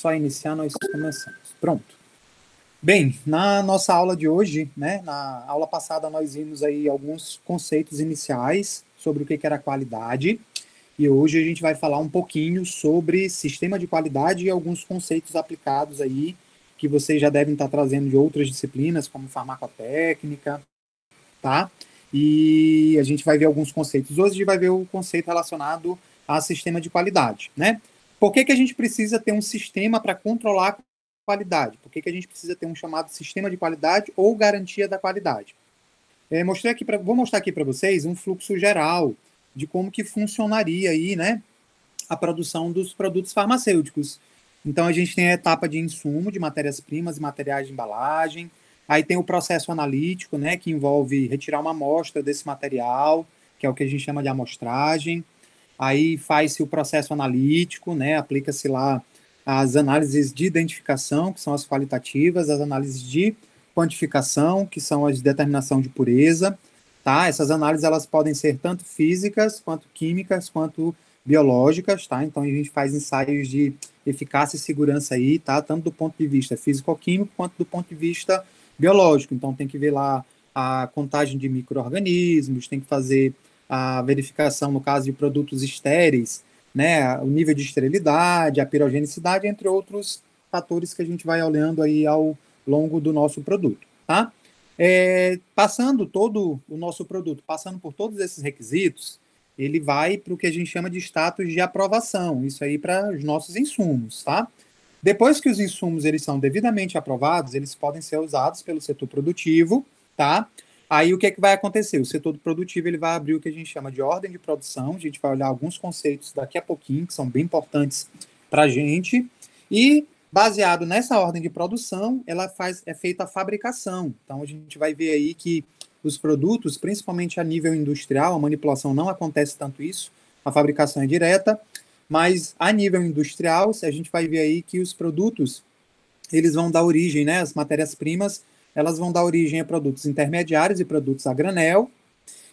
Só iniciar, nós começamos. Pronto. Bem, na nossa aula de hoje, né, na aula passada nós vimos aí alguns conceitos iniciais sobre o que era qualidade, e hoje a gente vai falar um pouquinho sobre sistema de qualidade e alguns conceitos aplicados aí, que vocês já devem estar trazendo de outras disciplinas, como farmacotécnica, tá? E a gente vai ver alguns conceitos. Hoje a gente vai ver o conceito relacionado a sistema de qualidade, né? Por que a gente precisa ter um sistema para controlar a qualidade? Por que a gente precisa ter um chamado sistema de qualidade ou garantia da qualidade? Vou mostrar aqui para vocês um fluxo geral de como que funcionaria aí, né, a produção dos produtos farmacêuticos. Então, a gente tem a etapa de insumo, de matérias-primas e materiais de embalagem. Aí tem o processo analítico, né, que envolve retirar uma amostra desse material, que é o que a gente chama de amostragem. Aí faz-se o processo analítico, né, aplica-se lá as análises de identificação, que são as qualitativas, as análises de quantificação, que são as de determinação de pureza, tá? Essas análises, elas podem ser tanto físicas, quanto químicas, quanto biológicas, tá? Então, a gente faz ensaios de eficácia e segurança aí, tá? Tanto do ponto de vista físico-químico, quanto do ponto de vista biológico. Então, tem que ver lá a contagem de micro-organismos, tem que fazer a verificação, no caso de produtos estéreis, né, o nível de esterilidade, a pirogenicidade, entre outros fatores que a gente vai olhando aí ao longo do nosso produto, tá? Passando todo o nosso produto, passando por todos esses requisitos, ele vai para o que a gente chama de status de aprovação, isso aí para os nossos insumos, tá? Depois que os insumos eles são devidamente aprovados, eles podem ser usados pelo setor produtivo, tá? Aí o que é que vai acontecer? O setor produtivo ele vai abrir o que a gente chama de ordem de produção. A gente vai olhar alguns conceitos daqui a pouquinho que são bem importantes para a gente. E baseado nessa ordem de produção, é feita a fabricação. Então a gente vai ver aí que os produtos, principalmente a nível industrial, a manipulação não acontece tanto isso, a fabricação é direta, mas a nível industrial, a gente vai ver aí que os produtos eles vão dar origem, né, as matérias-primas, elas vão dar origem a produtos intermediários e produtos a granel,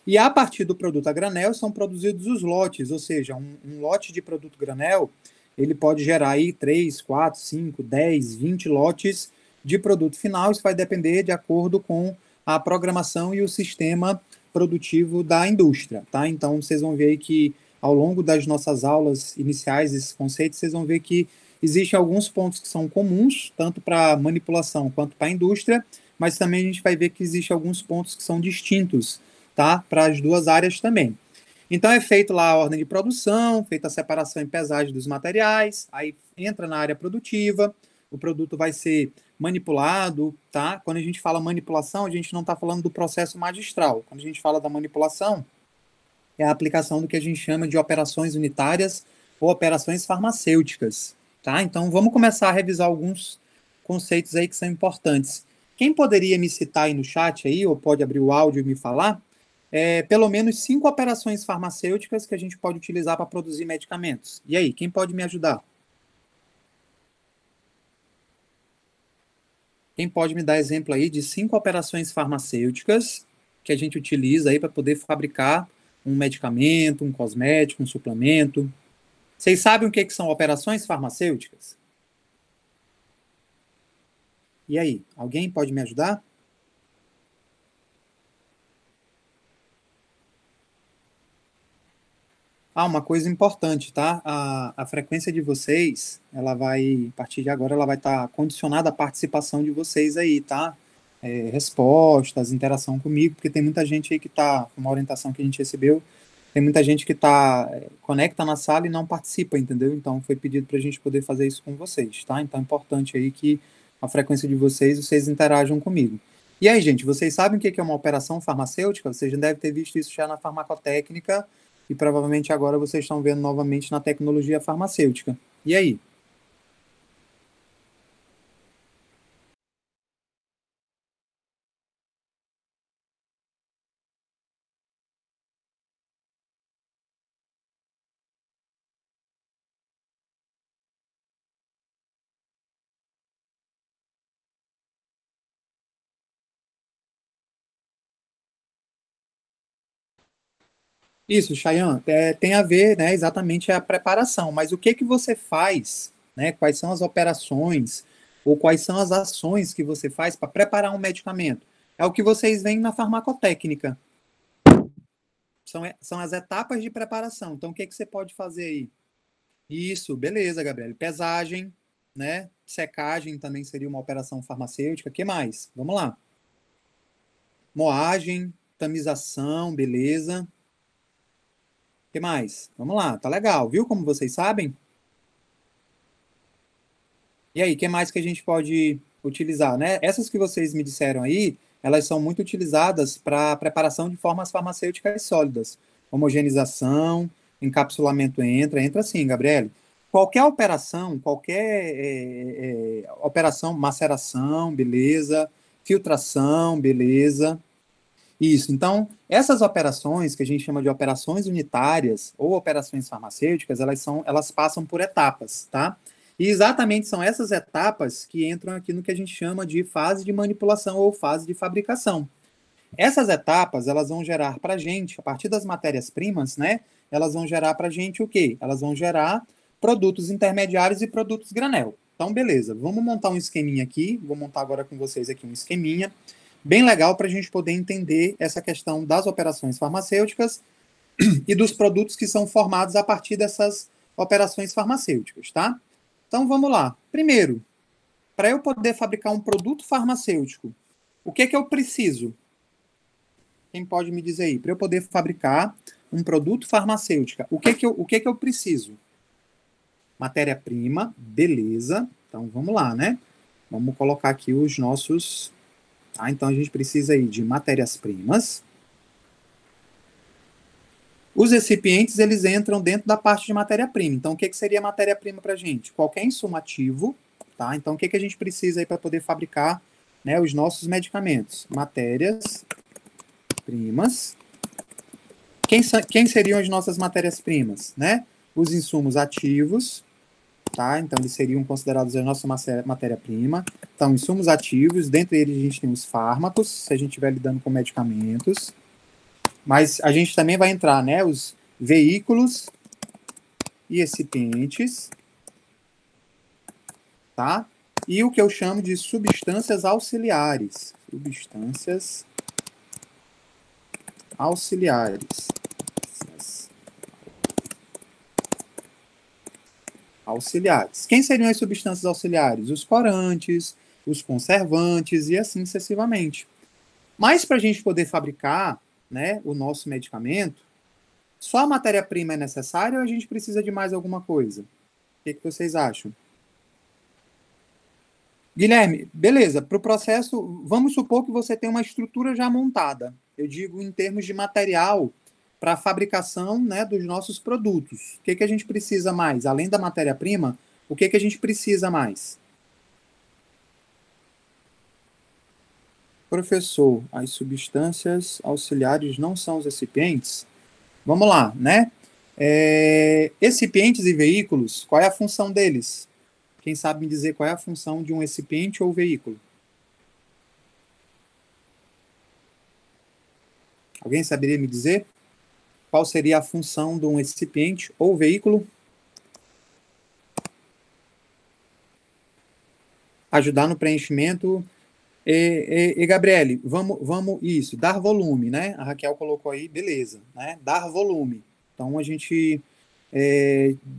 e a partir do produto a granel são produzidos os lotes, ou seja, um lote de produto granel, ele pode gerar aí 3, 4, 5, 10, 20 lotes de produto final, isso vai depender de acordo com a programação e o sistema produtivo da indústria, tá? Então, vocês vão ver aí que ao longo das nossas aulas iniciais, esses conceitos, vocês vão ver que existem alguns pontos que são comuns, tanto para manipulação quanto para a indústria, mas também a gente vai ver que existem alguns pontos que são distintos, tá? Para as duas áreas também. Então é feito lá a ordem de produção, feita a separação e pesagem dos materiais, aí entra na área produtiva, o produto vai ser manipulado, tá? Quando a gente fala manipulação, a gente não está falando do processo magistral. Quando a gente fala da manipulação, é a aplicação do que a gente chama de operações unitárias ou operações farmacêuticas, tá? Então vamos começar a revisar alguns conceitos aí que são importantes. Quem poderia me citar aí no chat aí, ou pode abrir o áudio e me falar, pelo menos 5 operações farmacêuticas que a gente pode utilizar para produzir medicamentos. E aí, quem pode me ajudar? Quem pode me dar exemplo aí de 5 operações farmacêuticas que a gente utiliza aí para poder fabricar um medicamento, um cosmético, um suplemento? Vocês sabem o que são operações farmacêuticas? E aí, alguém pode me ajudar? Uma coisa importante, tá? A frequência de vocês, ela vai, a partir de agora, ela vai estar condicionada à participação de vocês aí, tá? Respostas, interação comigo, porque tem muita gente aí que está, uma orientação que a gente recebeu, tem muita gente que conecta na sala e não participa, entendeu? Então foi pedido para a gente poder fazer isso com vocês, tá? Então é importante aí que a frequência de vocês interajam comigo. E aí, gente, vocês sabem o que é uma operação farmacêutica? Vocês já devem ter visto isso já na farmacotécnica e provavelmente agora vocês estão vendo novamente na tecnologia farmacêutica. E aí? Isso, Chayan, tem a ver, né, exatamente a preparação, mas o que você faz, né? Quais são as operações ou quais são as ações que você faz para preparar um medicamento. É o que vocês veem na farmacotécnica. São as etapas de preparação. Então, o que você pode fazer aí? Isso, beleza, Gabriel. Pesagem, né? Secagem também seria uma operação farmacêutica. O que mais? Vamos lá. Moagem, tamização, beleza. O que mais? Vamos lá, tá legal. Viu como vocês sabem? E aí, o que mais que a gente pode utilizar, né? Essas que vocês me disseram aí, elas são muito utilizadas para preparação de formas farmacêuticas sólidas. Homogeneização, encapsulamento entra sim, Gabriele. Qualquer operação, operação, maceração, beleza, filtração, beleza. Isso, então, essas operações, que a gente chama de operações unitárias ou operações farmacêuticas, elas passam por etapas, tá? E exatamente são essas etapas que entram aqui no que a gente chama de fase de manipulação ou fase de fabricação. Essas etapas, elas vão gerar para a gente, a partir das matérias-primas, né? Elas vão gerar para a gente o quê? Elas vão gerar produtos intermediários e produtos granel. Então, beleza, vamos montar um esqueminha aqui, vou montar agora com vocês aqui um esqueminha, bem legal para a gente poder entender essa questão das operações farmacêuticas e dos produtos que são formados a partir dessas operações farmacêuticas, tá? Então, vamos lá. Primeiro, para eu poder fabricar um produto farmacêutico, o que eu preciso? Quem pode me dizer aí? Para eu poder fabricar um produto farmacêutico, o que eu preciso? Matéria-prima, beleza. Então, vamos lá, né? Vamos colocar aqui os nossos... Tá? Então, a gente precisa aí de matérias-primas. Os recipientes, eles entram dentro da parte de matéria-prima. Então, o que seria matéria-prima para a gente? Qualquer insumo ativo, tá? Então, o que a gente precisa aí para poder fabricar, né, os nossos medicamentos? Matérias-primas. Quem seriam as nossas matérias-primas, né? Os insumos ativos, tá? Então, eles seriam considerados a nossa matéria-prima. Então, insumos ativos, dentre eles a gente tem os fármacos, se a gente estiver lidando com medicamentos. Mas a gente também vai entrar, né, os veículos e recipientes, tá? E o que eu chamo de substâncias auxiliares. Substâncias auxiliares. Auxiliares. Quem seriam as substâncias auxiliares? Os corantes, os conservantes e assim sucessivamente. Mas para a gente poder fabricar, né, o nosso medicamento, só a matéria-prima é necessária ou a gente precisa de mais alguma coisa? O que vocês acham? Guilherme, beleza, para o processo, vamos supor que você tem uma estrutura já montada. Eu digo em termos de material para a fabricação, né, dos nossos produtos. O que a gente precisa mais? Além da matéria-prima, o que a gente precisa mais? Professor, as substâncias auxiliares não são os recipientes? Vamos lá, né? Recipientes e veículos, qual é a função deles? Quem sabe me dizer qual é a função de um recipiente ou veículo? Alguém saberia me dizer? Qual seria a função de um recipiente ou veículo? Ajudar no preenchimento. Gabriele, vamos isso, dar volume, né? A Raquel colocou aí, beleza, né? Dar volume. Então, a gente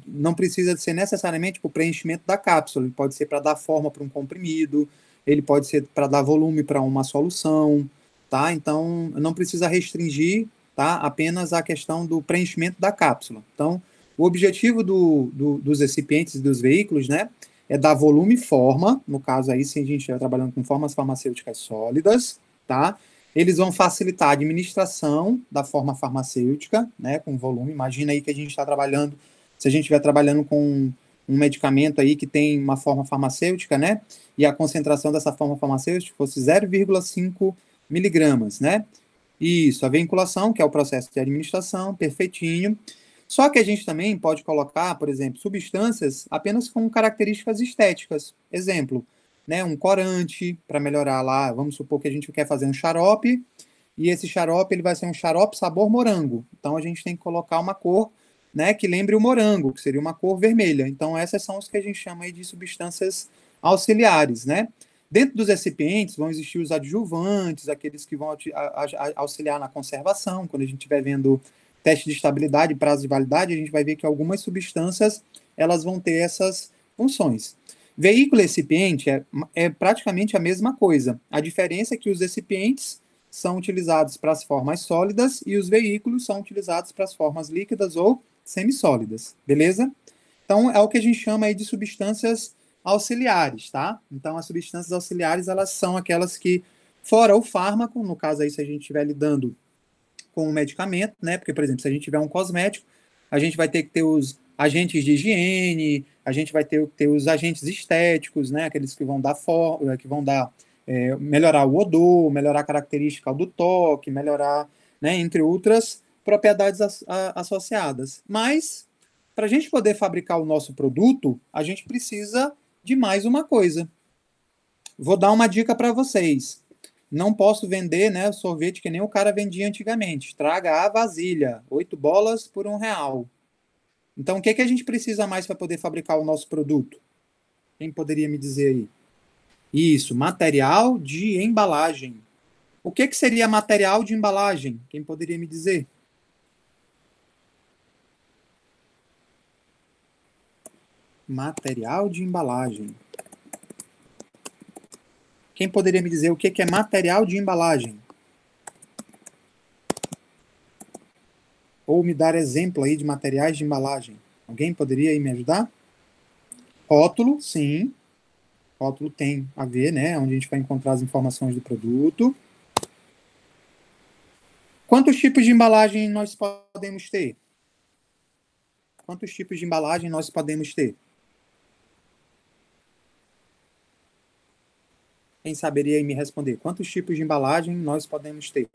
não precisa ser necessariamente para o preenchimento da cápsula, ele pode ser para dar forma para um comprimido, ele pode ser para dar volume para uma solução, tá? Então, não precisa restringir, tá? Apenas a questão do preenchimento da cápsula. Então, o objetivo dos recipientes e dos veículos, né, é dar volume e forma, no caso aí, se a gente estiver trabalhando com formas farmacêuticas sólidas, tá? Eles vão facilitar a administração da forma farmacêutica, né, com volume. Imagina aí que a gente está trabalhando, se a gente estiver trabalhando com um medicamento aí que tem uma forma farmacêutica, né, e a concentração dessa forma farmacêutica fosse 0,5 miligramas, né? Isso, a vinculação, que é o processo de administração, perfeitinho. Só que a gente também pode colocar, por exemplo, substâncias apenas com características estéticas. Exemplo, né, um corante para melhorar lá, vamos supor que a gente quer fazer um xarope, e esse xarope ele vai ser um xarope sabor morango. Então a gente tem que colocar uma cor né, que lembre o morango, que seria uma cor vermelha. Então, essas são os que a gente chama aí de substâncias auxiliares, né? Dentro dos recipientes vão existir os adjuvantes, aqueles que vão auxiliar na conservação. Quando a gente estiver vendo teste de estabilidade, prazo de validade, a gente vai ver que algumas substâncias elas vão ter essas funções. Veículo e recipiente é praticamente a mesma coisa. A diferença é que os recipientes são utilizados para as formas sólidas e os veículos são utilizados para as formas líquidas ou semissólidas, beleza? Então, é o que a gente chama aí de substâncias auxiliares, tá? Então, as substâncias auxiliares, elas são aquelas que, fora o fármaco, no caso aí, se a gente estiver lidando com um medicamento, né? Porque, por exemplo, se a gente tiver um cosmético, a gente vai ter que ter os agentes de higiene, a gente vai ter os agentes estéticos, né? Aqueles que vão dar melhorar o odor, melhorar a característica do toque, melhorar, né, entre outras propriedades associadas. Mas, para a gente poder fabricar o nosso produto, a gente precisa de mais uma coisa. Vou dar uma dica para vocês. Não posso vender, né, sorvete que nem o cara vendia antigamente. Traga a vasilha, 8 bolas por R$ 1. Então, o que a gente precisa mais para poder fabricar o nosso produto? Quem poderia me dizer aí? Isso, material de embalagem. O que seria material de embalagem? Quem poderia me dizer? Material de embalagem. Quem poderia me dizer o que é material de embalagem? Ou me dar exemplo aí de materiais de embalagem? Alguém poderia aí me ajudar? Rótulo, sim. Rótulo tem a ver, né? Onde a gente vai encontrar as informações do produto. Quantos tipos de embalagem nós podemos ter? Quantos tipos de embalagem nós podemos ter? Quem saberia aí me responder? Quantos tipos de embalagem nós podemos ter?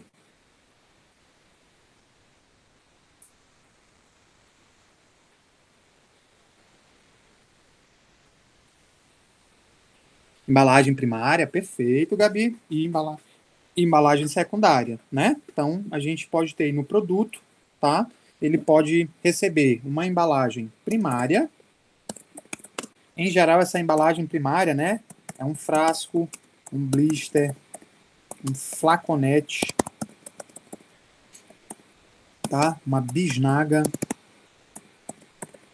Embalagem primária, perfeito, Gabi. E embalagem secundária, né? Então, a gente pode ter no produto, tá? Ele pode receber uma embalagem primária. Em geral, essa embalagem primária, né? É um frasco, um blister, um flaconete, tá? Uma bisnaga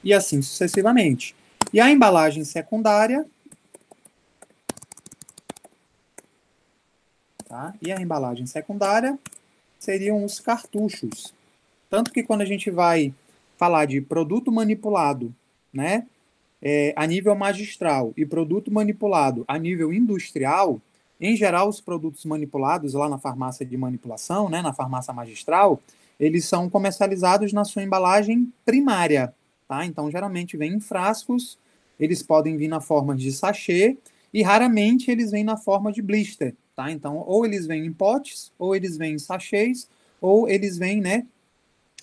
e assim sucessivamente. E a embalagem secundária, tá? E a embalagem secundária seriam os cartuchos. Tanto que quando a gente vai falar de produto manipulado, né? A nível magistral e produto manipulado a nível industrial, em geral, os produtos manipulados lá na farmácia de manipulação, né, na farmácia magistral, eles são comercializados na sua embalagem primária, tá? Então, geralmente vem em frascos, eles podem vir na forma de sachê e raramente eles vêm na forma de blister, tá? Então, ou eles vêm em potes, ou eles vêm em sachês, ou eles vêm, né,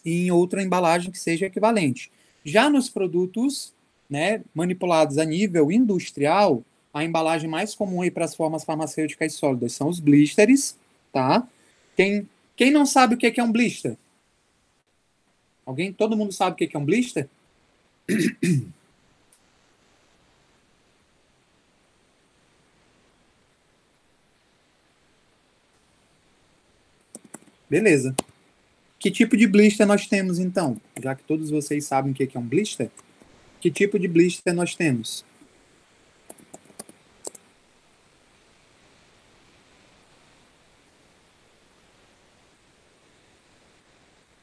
em outra embalagem que seja equivalente. Já nos produtos, né, manipulados a nível industrial, a embalagem mais comum aí para as formas farmacêuticas sólidas são os blisters, tá? Quem não sabe o que é um blister? Alguém? Todo mundo sabe o que é um blister? Beleza. Que tipo de blister nós temos, então? Já que todos vocês sabem o que é um blister, que tipo de blister nós temos?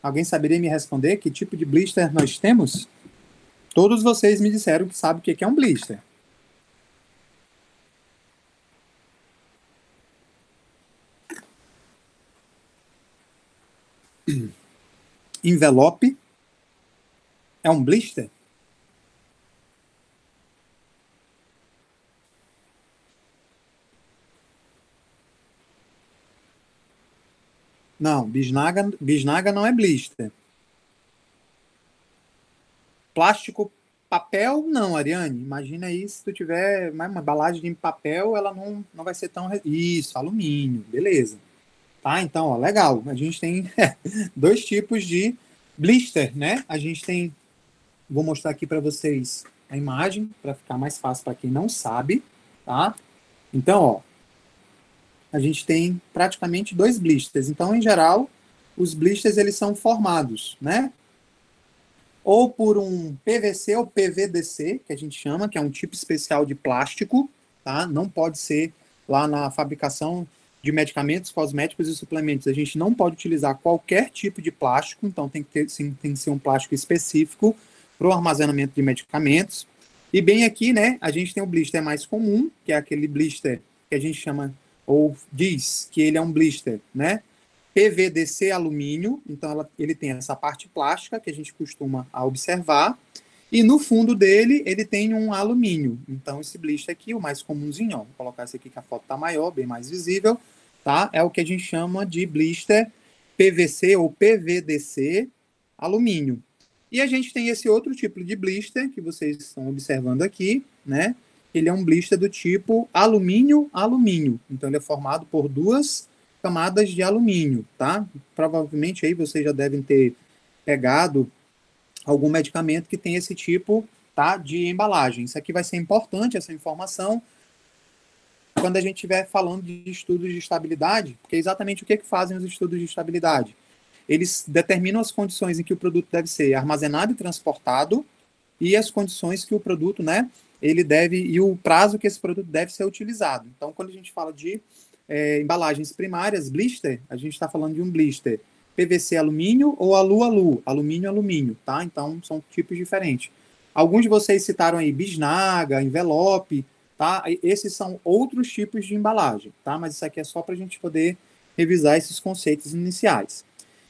Alguém saberia me responder que tipo de blister nós temos? Todos vocês me disseram que sabem o que é um blister. Envelope é um blister? Não, bisnaga não é blister. Plástico, papel, não, Ariane. Imagina aí se tu tiver uma embalagem de papel, ela não vai ser tão. Isso, alumínio, beleza. Tá, então, ó, legal. A gente tem dois tipos de blister, né? A gente tem Vou mostrar aqui para vocês a imagem, para ficar mais fácil para quem não sabe, tá? Então, ó, a gente tem praticamente 2 blisters. Então, em geral, os blisters eles são formados, né? Ou por um PVC ou PVDC, que a gente chama, que é um tipo especial de plástico, tá? Não pode ser lá na fabricação de medicamentos, cosméticos e suplementos. A gente não pode utilizar qualquer tipo de plástico, então tem que ter, sim, tem que ser um plástico específico para o armazenamento de medicamentos. E bem aqui, né, a gente tem o blister mais comum, que é aquele blister que a gente chama, ou diz que ele é um blister, né, PVDC alumínio, então ele tem essa parte plástica que a gente costuma observar, e no fundo dele ele tem um alumínio. Então esse blister aqui, o mais comumzinho, ó, vou colocar esse aqui que a foto está maior, bem mais visível, tá? É o que a gente chama de blister PVC ou PVDC alumínio. E a gente tem esse outro tipo de blister que vocês estão observando aqui, né? Ele é um blister do tipo alumínio-alumínio. Então ele é formado por 2 camadas de alumínio, tá? Provavelmente aí vocês já devem ter pegado algum medicamento que tem esse tipo, tá, de embalagem. Isso aqui vai ser importante, essa informação, quando a gente estiver falando de estudos de estabilidade, porque exatamente o que fazem os estudos de estabilidade? Eles determinam as condições em que o produto deve ser armazenado e transportado e as condições que o produto, né, ele deve, e o prazo que esse produto deve ser utilizado. Então, quando a gente fala de embalagens primárias, blister, a gente está falando de um blister PVC alumínio ou alu-alu, alumínio-alumínio, tá? Então, são tipos diferentes. Alguns de vocês citaram aí bisnaga, envelope, tá? Esses são outros tipos de embalagem, tá? Mas isso aqui é só para a gente poder revisar esses conceitos iniciais.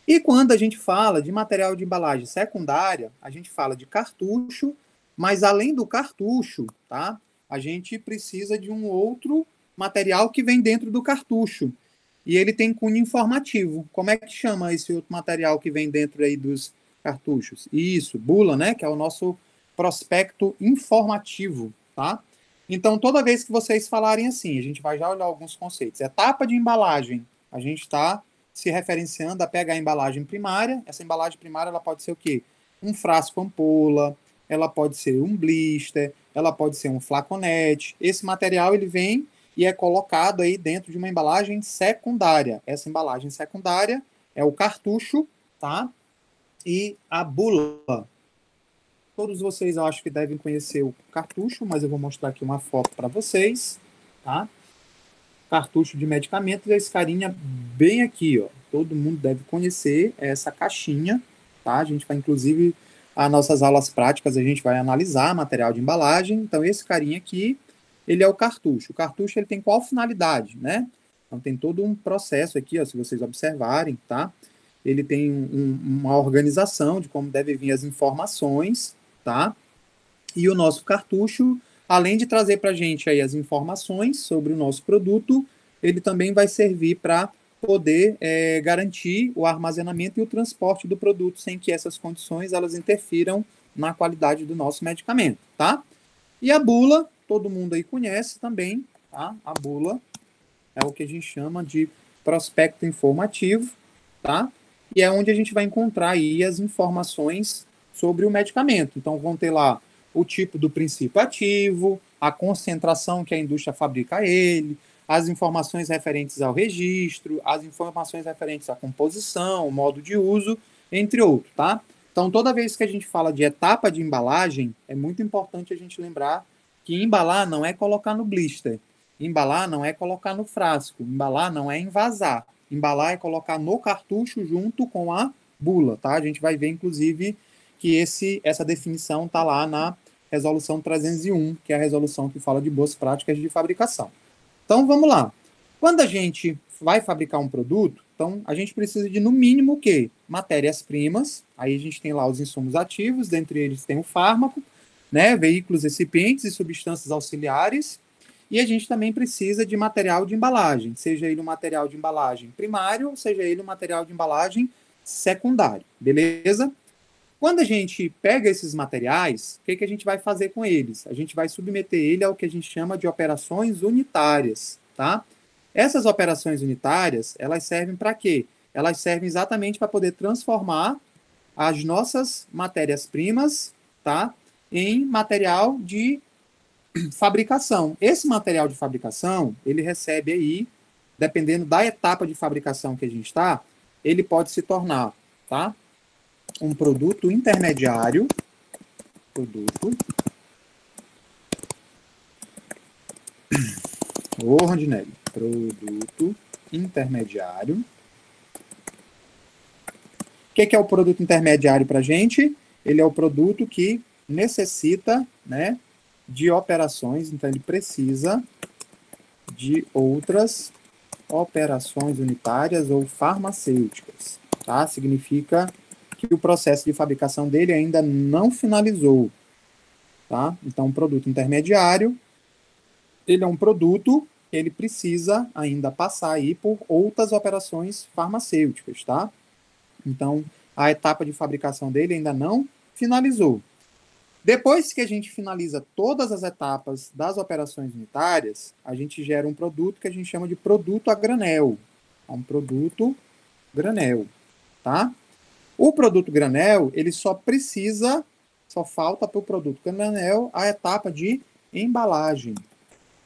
E quando a gente fala de material de embalagem secundária, a gente fala de cartucho, mas além do cartucho, tá? A gente precisa de um outro material que vem dentro do cartucho. E ele tem cunho informativo. Como é que chama esse outro material que vem dentro aí dos cartuchos? Isso, bula, né? Que é o nosso prospecto informativo, tá? Então, toda vez que vocês falarem assim, a gente vai já olhar alguns conceitos. Etapa de embalagem, a gente está se referenciando a pegar a embalagem primária. Essa embalagem primária ela pode ser o quê? Um frasco ampola, ela pode ser um blister, ela pode ser um flaconete. Esse material ele vem e é colocado aí dentro de uma embalagem secundária. Essa embalagem secundária é o cartucho, tá? E a bula. Todos vocês eu acho que devem conhecer o cartucho, mas eu vou mostrar aqui uma foto para vocês, tá? Cartucho de medicamentos, esse carinha bem aqui, ó. Todo mundo deve conhecer essa caixinha, tá? A gente vai, inclusive, as nossas aulas práticas, a gente vai analisar material de embalagem. Então, esse carinha aqui, ele é o cartucho. O cartucho, ele tem qual finalidade, né? Então, tem todo um processo aqui, ó, se vocês observarem, tá? Ele tem uma organização de como devem vir as informações, tá? E o nosso cartucho, além de trazer para a gente aí as informações sobre o nosso produto, ele também vai servir para poder garantir o armazenamento e o transporte do produto sem que essas condições elas interfiram na qualidade do nosso medicamento, tá? E a bula, todo mundo aí conhece também, tá? A bula é o que a gente chama de prospecto informativo, tá? E é onde a gente vai encontrar aí as informações sobre o medicamento. Então, vão ter lá o tipo do princípio ativo, a concentração que a indústria fabrica ele, as informações referentes ao registro, as informações referentes à composição, modo de uso, entre outros, tá? Então, toda vez que a gente fala de etapa de embalagem, é muito importante a gente lembrar que embalar não é colocar no blister, embalar não é colocar no frasco, embalar não é envasar, embalar é colocar no cartucho junto com a bula, tá? A gente vai ver, inclusive, que essa definição está lá na resolução 301, que é a resolução que fala de boas práticas de fabricação. Então, vamos lá. Quando a gente vai fabricar um produto, então a gente precisa de, no mínimo, o quê? Matérias-primas. Aí a gente tem lá os insumos ativos, dentre eles tem o fármaco, né, veículos recipientes e substâncias auxiliares. E a gente também precisa de material de embalagem, seja ele um material de embalagem primário, ou seja ele um material de embalagem secundário, beleza? Quando a gente pega esses materiais, o que a gente vai fazer com eles? A gente vai submeter ele ao que a gente chama de operações unitárias, tá? Essas operações unitárias, elas servem para quê? Elas servem exatamente para poder transformar as nossas matérias-primas tá? Em material de fabricação. Esse material de fabricação, ele recebe aí, dependendo da etapa de fabricação que a gente está, ele pode se tornar, tá? Um produto intermediário, Rondinelli, produto intermediário. O que é o produto intermediário para a gente? Ele é o produto que necessita, né, de operações, então ele precisa de outras operações unitárias ou farmacêuticas, tá? Significa que o processo de fabricação dele ainda não finalizou, tá? Então, o produto intermediário, ele é um produto que ele precisa ainda passar aí por outras operações farmacêuticas, tá? Então, a etapa de fabricação dele ainda não finalizou. Depois que a gente finaliza todas as etapas das operações unitárias, a gente gera um produto que a gente chama de produto a granel. É um produto granel, tá? O produto granel, ele só falta para o produto granel a etapa de embalagem.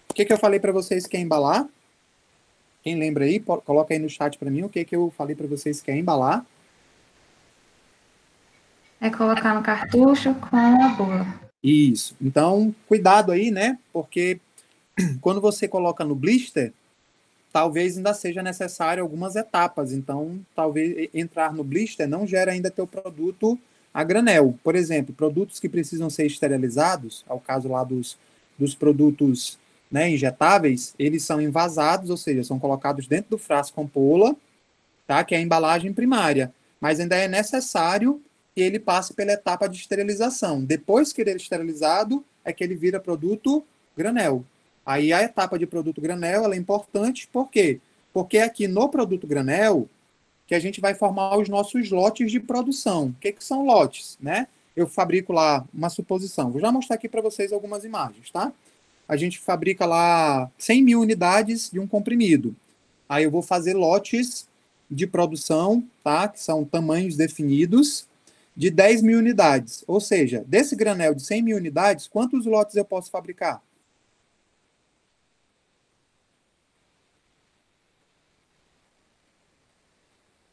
O que eu falei para vocês que é embalar? Quem lembra aí, coloca aí no chat para mim o que eu falei para vocês que é embalar. É colocar no cartucho com a bula. Isso. Então, cuidado aí, né? Porque quando você coloca no blister, talvez ainda seja necessário algumas etapas. Então, talvez entrar no blister não gera ainda teu produto a granel. Por exemplo, produtos que precisam ser esterilizados, ao caso lá dos produtos, né, injetáveis, eles são envasados, ou seja, são colocados dentro do frasco ampola, tá, que é a embalagem primária. Mas ainda é necessário que ele passe pela etapa de esterilização. Depois que ele é esterilizado, é que ele vira produto granel. Aí a etapa de produto granel ela é importante, por quê? Porque é aqui no produto granel que a gente vai formar os nossos lotes de produção. O que são lotes, né? Eu fabrico lá uma suposição. Vou já mostrar aqui para vocês algumas imagens, tá? A gente fabrica lá 100 mil unidades de um comprimido. Aí eu vou fazer lotes de produção, tá? Que são tamanhos definidos, de 10 mil unidades. Ou seja, desse granel de 100 mil unidades, quantos lotes eu posso fabricar?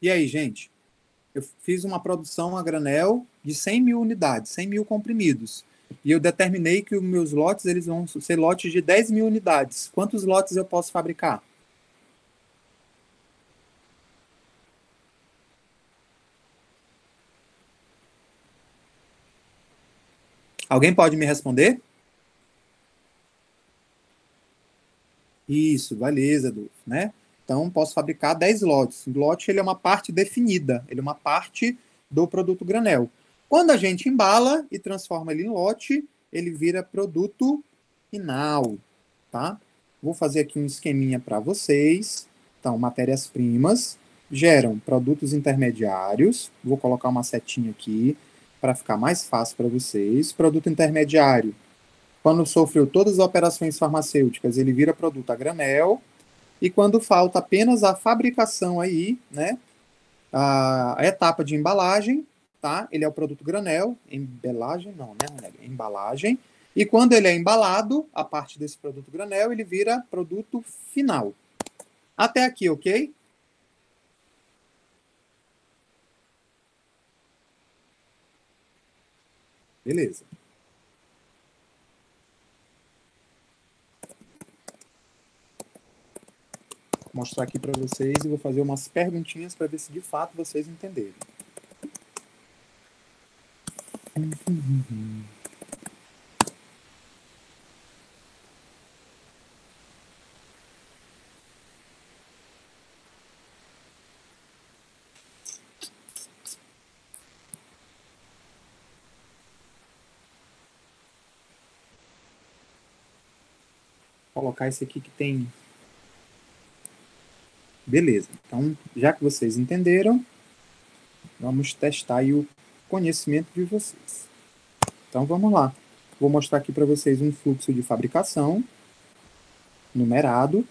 E aí, gente? Eu fiz uma produção a granel de 100 mil unidades, 100 mil comprimidos. E eu determinei que os meus lotes eles vão ser lotes de 10 mil unidades. Quantos lotes eu posso fabricar? Alguém pode me responder? Isso, beleza, Adolfo, né? Então, posso fabricar 10 lotes. O lote ele é uma parte definida, ele é uma parte do produto granel. Quando a gente embala e transforma ele em lote, ele vira produto final, tá? Vou fazer aqui um esqueminha para vocês. Então, matérias-primas geram produtos intermediários. Vou colocar uma setinha aqui para ficar mais fácil para vocês. Produto intermediário, quando sofreu todas as operações farmacêuticas, ele vira produto a granel. E quando falta apenas a fabricação aí, né, a etapa de embalagem, tá? Ele é o produto granel, embalagem não, né, embalagem. E quando ele é embalado, a parte desse produto granel, ele vira produto final. Até aqui, ok? Beleza. Vou mostrar aqui para vocês e vou fazer umas perguntinhas para ver se de fato vocês entenderam. Vou colocar esse aqui que tem. Beleza. Então, já que vocês entenderam, vamos testar aí o conhecimento de vocês. Então, vamos lá. Vou mostrar aqui para vocês um fluxo de fabricação numerado.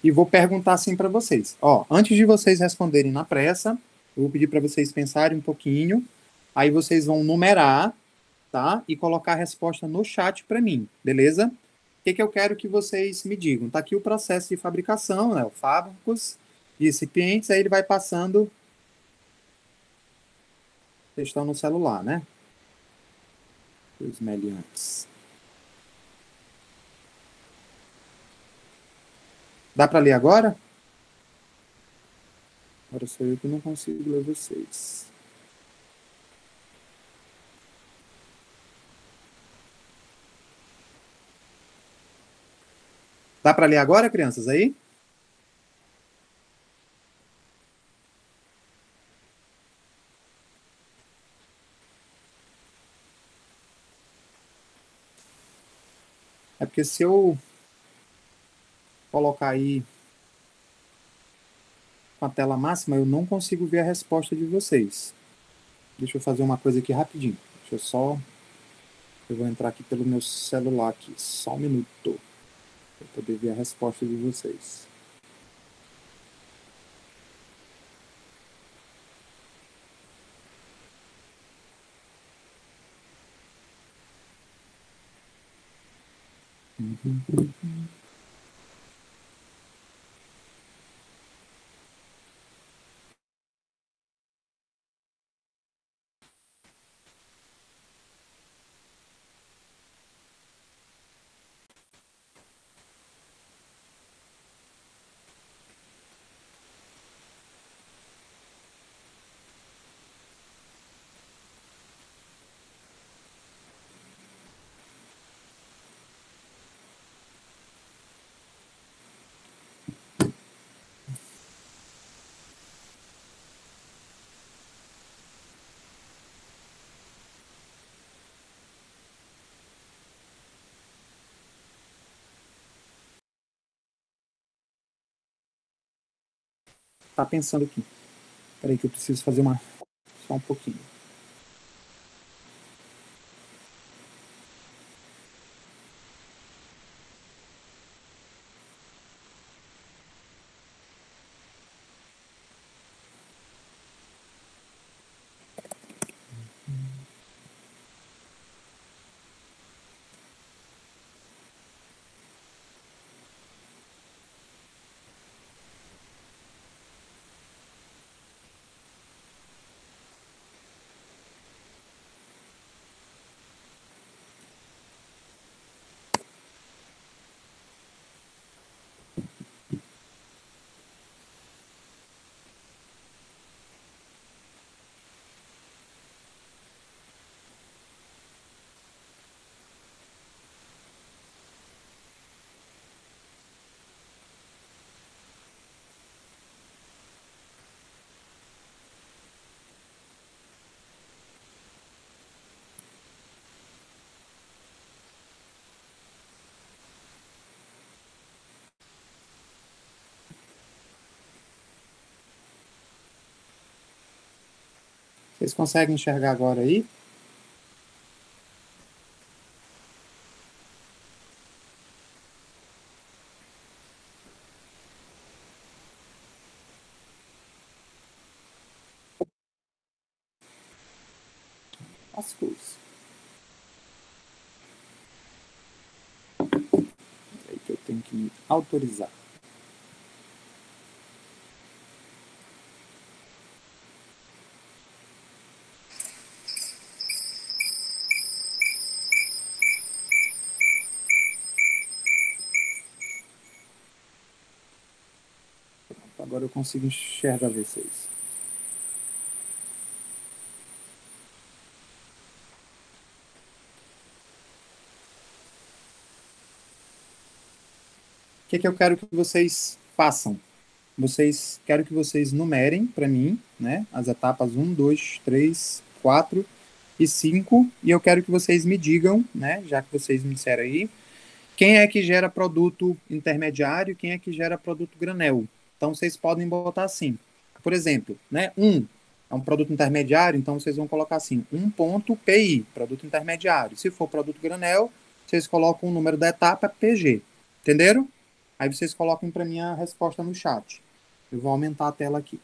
E vou perguntar assim para vocês. Ó, antes de vocês responderem na pressa, Eu vou pedir para vocês pensarem um pouquinho, aí vocês vão numerar, tá? E colocar a resposta no chat para mim, beleza? O que eu quero que vocês me digam? Tá aqui o processo de fabricação, né? O fábricos de recipientes, aí ele vai passando. Vocês estão no celular, né? Os meliantes. Dá para ler agora? Agora sou eu que não consigo ler vocês. Dá para ler agora, crianças, aí? É porque se eu colocar aí com a tela máxima, eu não consigo ver a resposta de vocês. Deixa eu fazer uma coisa aqui rapidinho. Deixa eu só... Eu vou entrar aqui pelo meu celular aqui. Só um minuto. Para poder ver a resposta de vocês. Tá pensando aqui. Espera aí que eu preciso fazer uma... Só um pouquinho. Vocês conseguem enxergar agora aí? As coisas. É aí que eu tenho que autorizar. Agora eu consigo enxergar vocês. O que eu quero que vocês façam? Quero que vocês numerem para mim, né, as etapas 1, 2, 3, 4 e 5, e eu quero que vocês me digam, né, já que vocês me disseram aí, quem é que gera produto intermediário e quem é que gera produto granel. Então, vocês podem botar assim, por exemplo, né, 1 é um produto intermediário, então vocês vão colocar assim, 1.PI, produto intermediário. Se for produto granel, vocês colocam o número da etapa PG. Entenderam? Aí vocês colocam para mim a resposta no chat. Eu vou aumentar a tela aqui.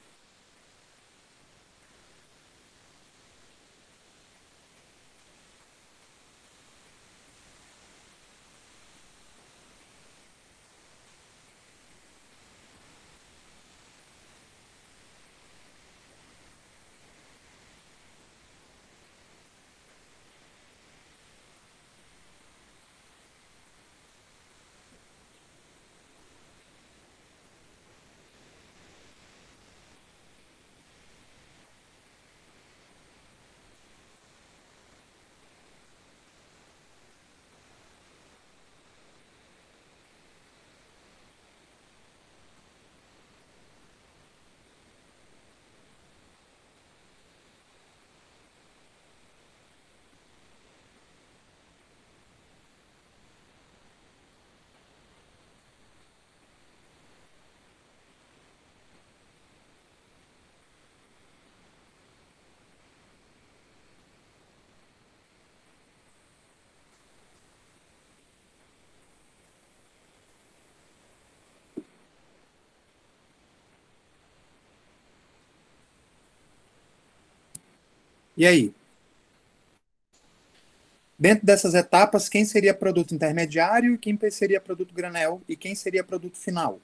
E aí? Dentro dessas etapas, quem seria produto intermediário, quem seria produto granel e quem seria produto final?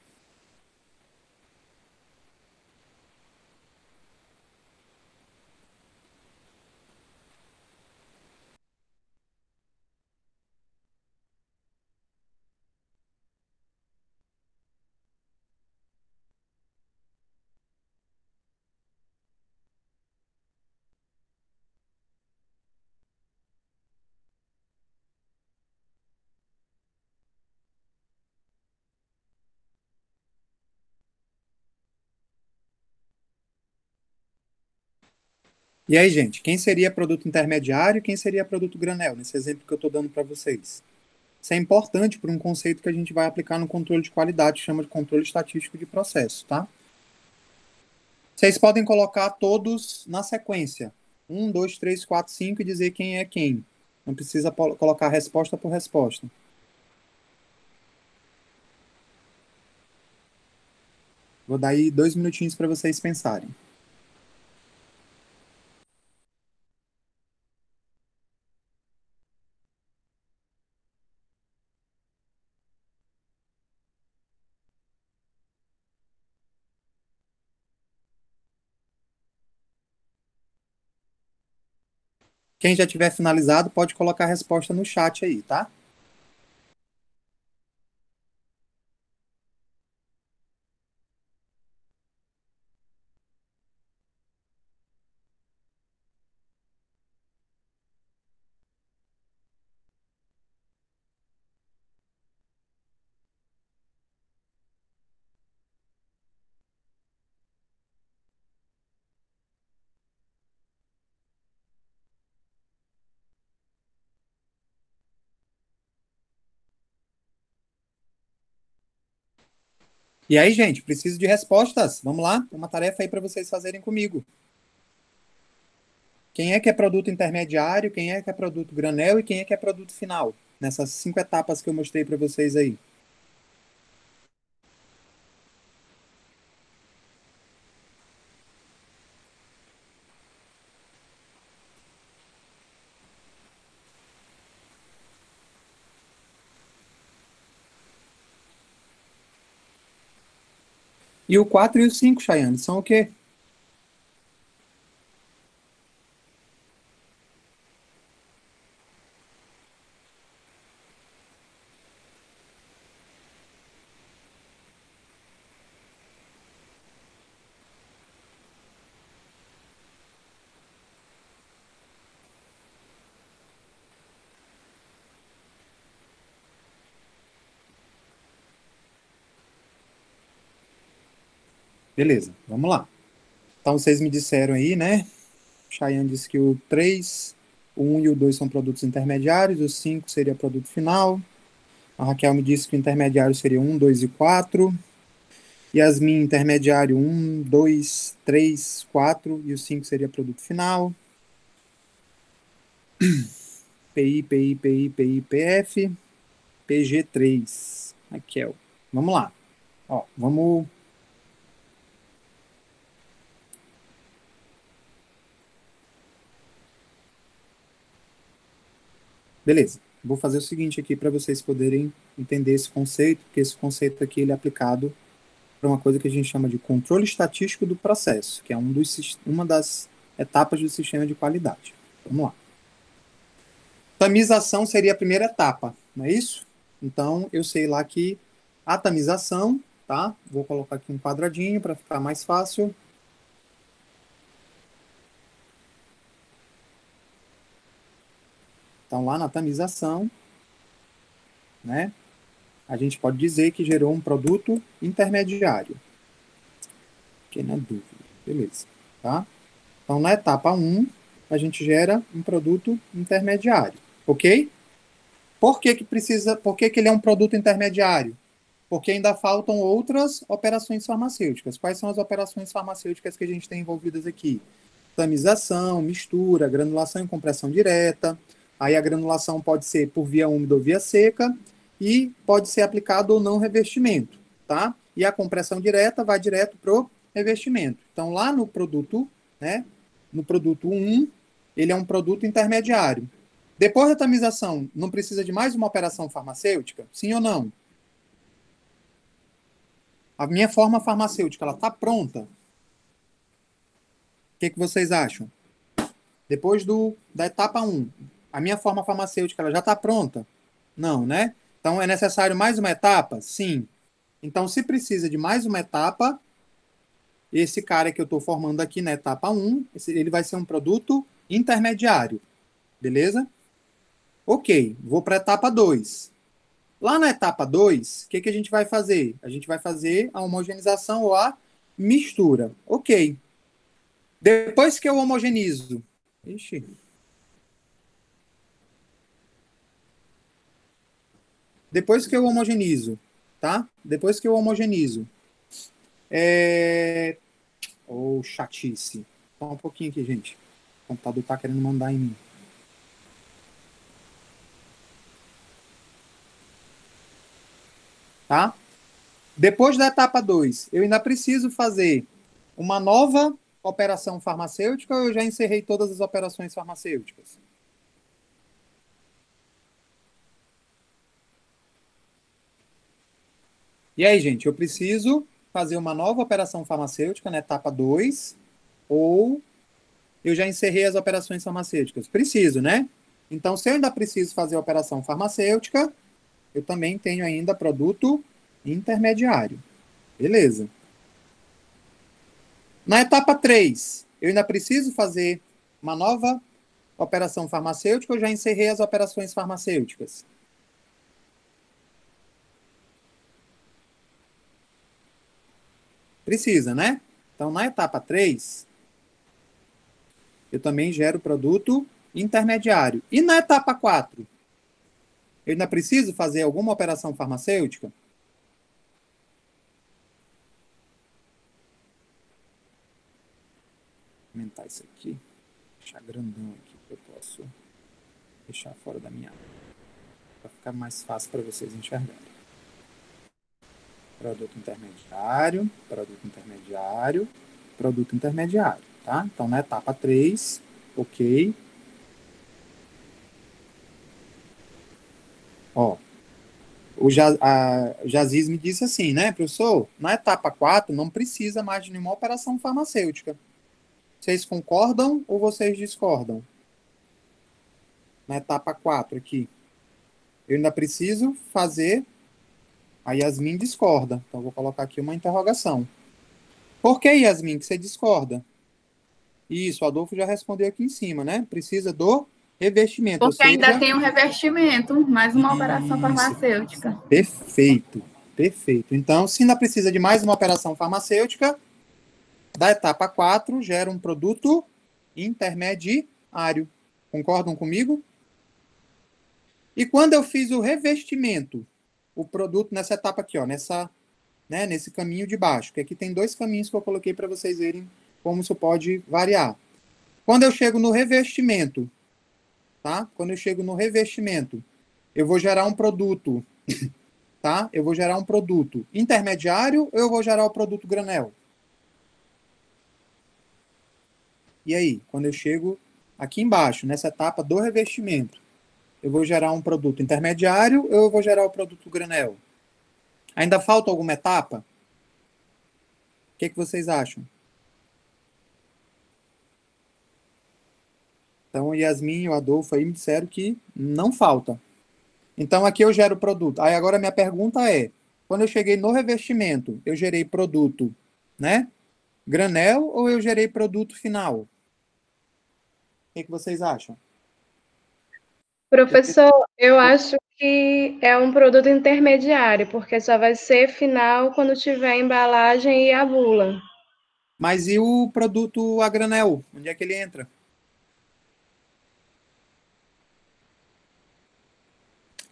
E aí, gente, quem seria produto intermediário e quem seria produto granel, nesse exemplo que eu estou dando para vocês? Isso é importante para um conceito que a gente vai aplicar no controle de qualidade, chama de controle estatístico de processo, tá? Vocês podem colocar todos na sequência. 1, 2, 3, 4, 5 e dizer quem é quem. Não precisa colocar resposta por resposta. Vou dar aí 2 minutinhos para vocês pensarem. Quem já tiver finalizado, pode colocar a resposta no chat aí, tá? E aí, gente, preciso de respostas. Vamos lá? Tem uma tarefa aí para vocês fazerem comigo. Quem é que é produto intermediário, quem é que é produto granel e quem é que é produto final? Nessas 5 etapas que eu mostrei para vocês aí. E o 4 e o 5, Chayane, são o quê? Beleza, vamos lá. Então, vocês me disseram aí, né? Chayane disse que o 3, o 1 e o 2 são produtos intermediários, o 5 seria produto final. A Raquel me disse que o intermediário seria 1, 2 e 4. Yasmin, intermediário 1, 2, 3, 4 e o 5 seria produto final. PI, PI, PI, PI, PF, PG3. Raquel. Vamos lá. Ó, vamos. Beleza. Vou fazer o seguinte aqui para vocês poderem entender esse conceito, porque esse conceito aqui ele é aplicado para uma coisa que a gente chama de controle estatístico do processo, que é uma das etapas do sistema de qualidade. Vamos lá. Tamização seria a primeira etapa, não é isso? Então, eu sei lá que a tamização, tá? Vou colocar aqui um quadradinho para ficar mais fácil. Então, lá na tamização, né? A gente pode dizer que gerou um produto intermediário. Que na dúvida. Beleza. Tá? Então, na etapa 1, a gente gera um produto intermediário. Ok? Por que que ele é um produto intermediário? Porque ainda faltam outras operações farmacêuticas. Quais são as operações farmacêuticas que a gente tem envolvidas aqui? Tamização, mistura, granulação e compressão direta. Aí a granulação pode ser por via úmida ou via seca e pode ser aplicado ou não revestimento, tá? E a compressão direta vai direto para o revestimento. Então, lá no produto, né, no produto 1, ele é um produto intermediário. Depois da tamização, não precisa de mais uma operação farmacêutica? Sim ou não? A minha forma farmacêutica, ela está pronta? O que vocês acham? Depois da etapa 1, a minha forma farmacêutica, ela já está pronta? Não, né? Então, é necessário mais uma etapa? Sim. Então, se precisa de mais uma etapa, esse cara que eu estou formando aqui na etapa 1, ele vai ser um produto intermediário. Beleza? Ok, vou para a etapa 2. Lá na etapa 2, o que a gente vai fazer? A gente vai fazer a homogeneização ou a mistura. Ok. Depois que eu homogenizo... Ixi. Depois que eu homogenizo, tá? Depois que eu homogenizo... Oh, chatice. Só um pouquinho aqui, gente. O computador tá querendo mandar em mim. Tá? Depois da etapa 2, eu ainda preciso fazer uma nova operação farmacêutica ou eu já encerrei todas as operações farmacêuticas? E aí, gente, eu preciso fazer uma nova operação farmacêutica na etapa 2 ou eu já encerrei as operações farmacêuticas? Preciso, né? Então, se eu ainda preciso fazer a operação farmacêutica, eu também tenho ainda produto intermediário. Beleza. Na etapa 3, eu ainda preciso fazer uma nova operação farmacêutica ou já encerrei as operações farmacêuticas? Precisa, né? Então, na etapa 3, eu também gero produto intermediário. E na etapa 4, eu ainda preciso fazer alguma operação farmacêutica? Vou aumentar isso aqui. Deixar grandão aqui, que eu posso deixar fora da minha área. Para ficar mais fácil para vocês enxergarem. Produto intermediário, produto intermediário, produto intermediário, tá? Então, na etapa 3, ok. Ó, o Jaziz me disse assim, né, professor? Na etapa 4, não precisa mais de nenhuma operação farmacêutica. Vocês concordam ou vocês discordam? Na etapa 4 aqui. Eu ainda preciso fazer... A Yasmin discorda. Então, vou colocar aqui uma interrogação. Por que, Yasmin, que você discorda? Isso, o Adolfo já respondeu aqui em cima, né? Precisa do revestimento. Porque ainda tem um revestimento, mais uma operação farmacêutica. Perfeito, perfeito. Então, se ainda precisa de mais uma operação farmacêutica, da etapa 4, gera um produto intermediário. Concordam comigo? E quando eu fiz o revestimento, o produto nessa etapa aqui, ó, nesse caminho de baixo, que aqui tem 2 caminhos que eu coloquei para vocês verem como isso pode variar. Quando eu chego no revestimento, tá? Quando eu chego no revestimento, eu vou gerar um produto, tá? Eu vou gerar um produto intermediário ou eu vou gerar o produto granel? E aí, quando eu chego aqui embaixo, nessa etapa do revestimento, eu vou gerar um produto intermediário ou eu vou gerar o produto granel? Ainda falta alguma etapa? O que vocês acham? Então, o Yasmin e o Adolfo aí me disseram que não falta. Então, aqui eu gero produto. Aí, agora, minha pergunta é, quando eu cheguei no revestimento, eu gerei produto, né? Granel ou eu gerei produto final? O que vocês acham? Professor, eu acho que é um produto intermediário, porque só vai ser final quando tiver a embalagem e a bula. Mas e o produto a granel? Onde é que ele entra?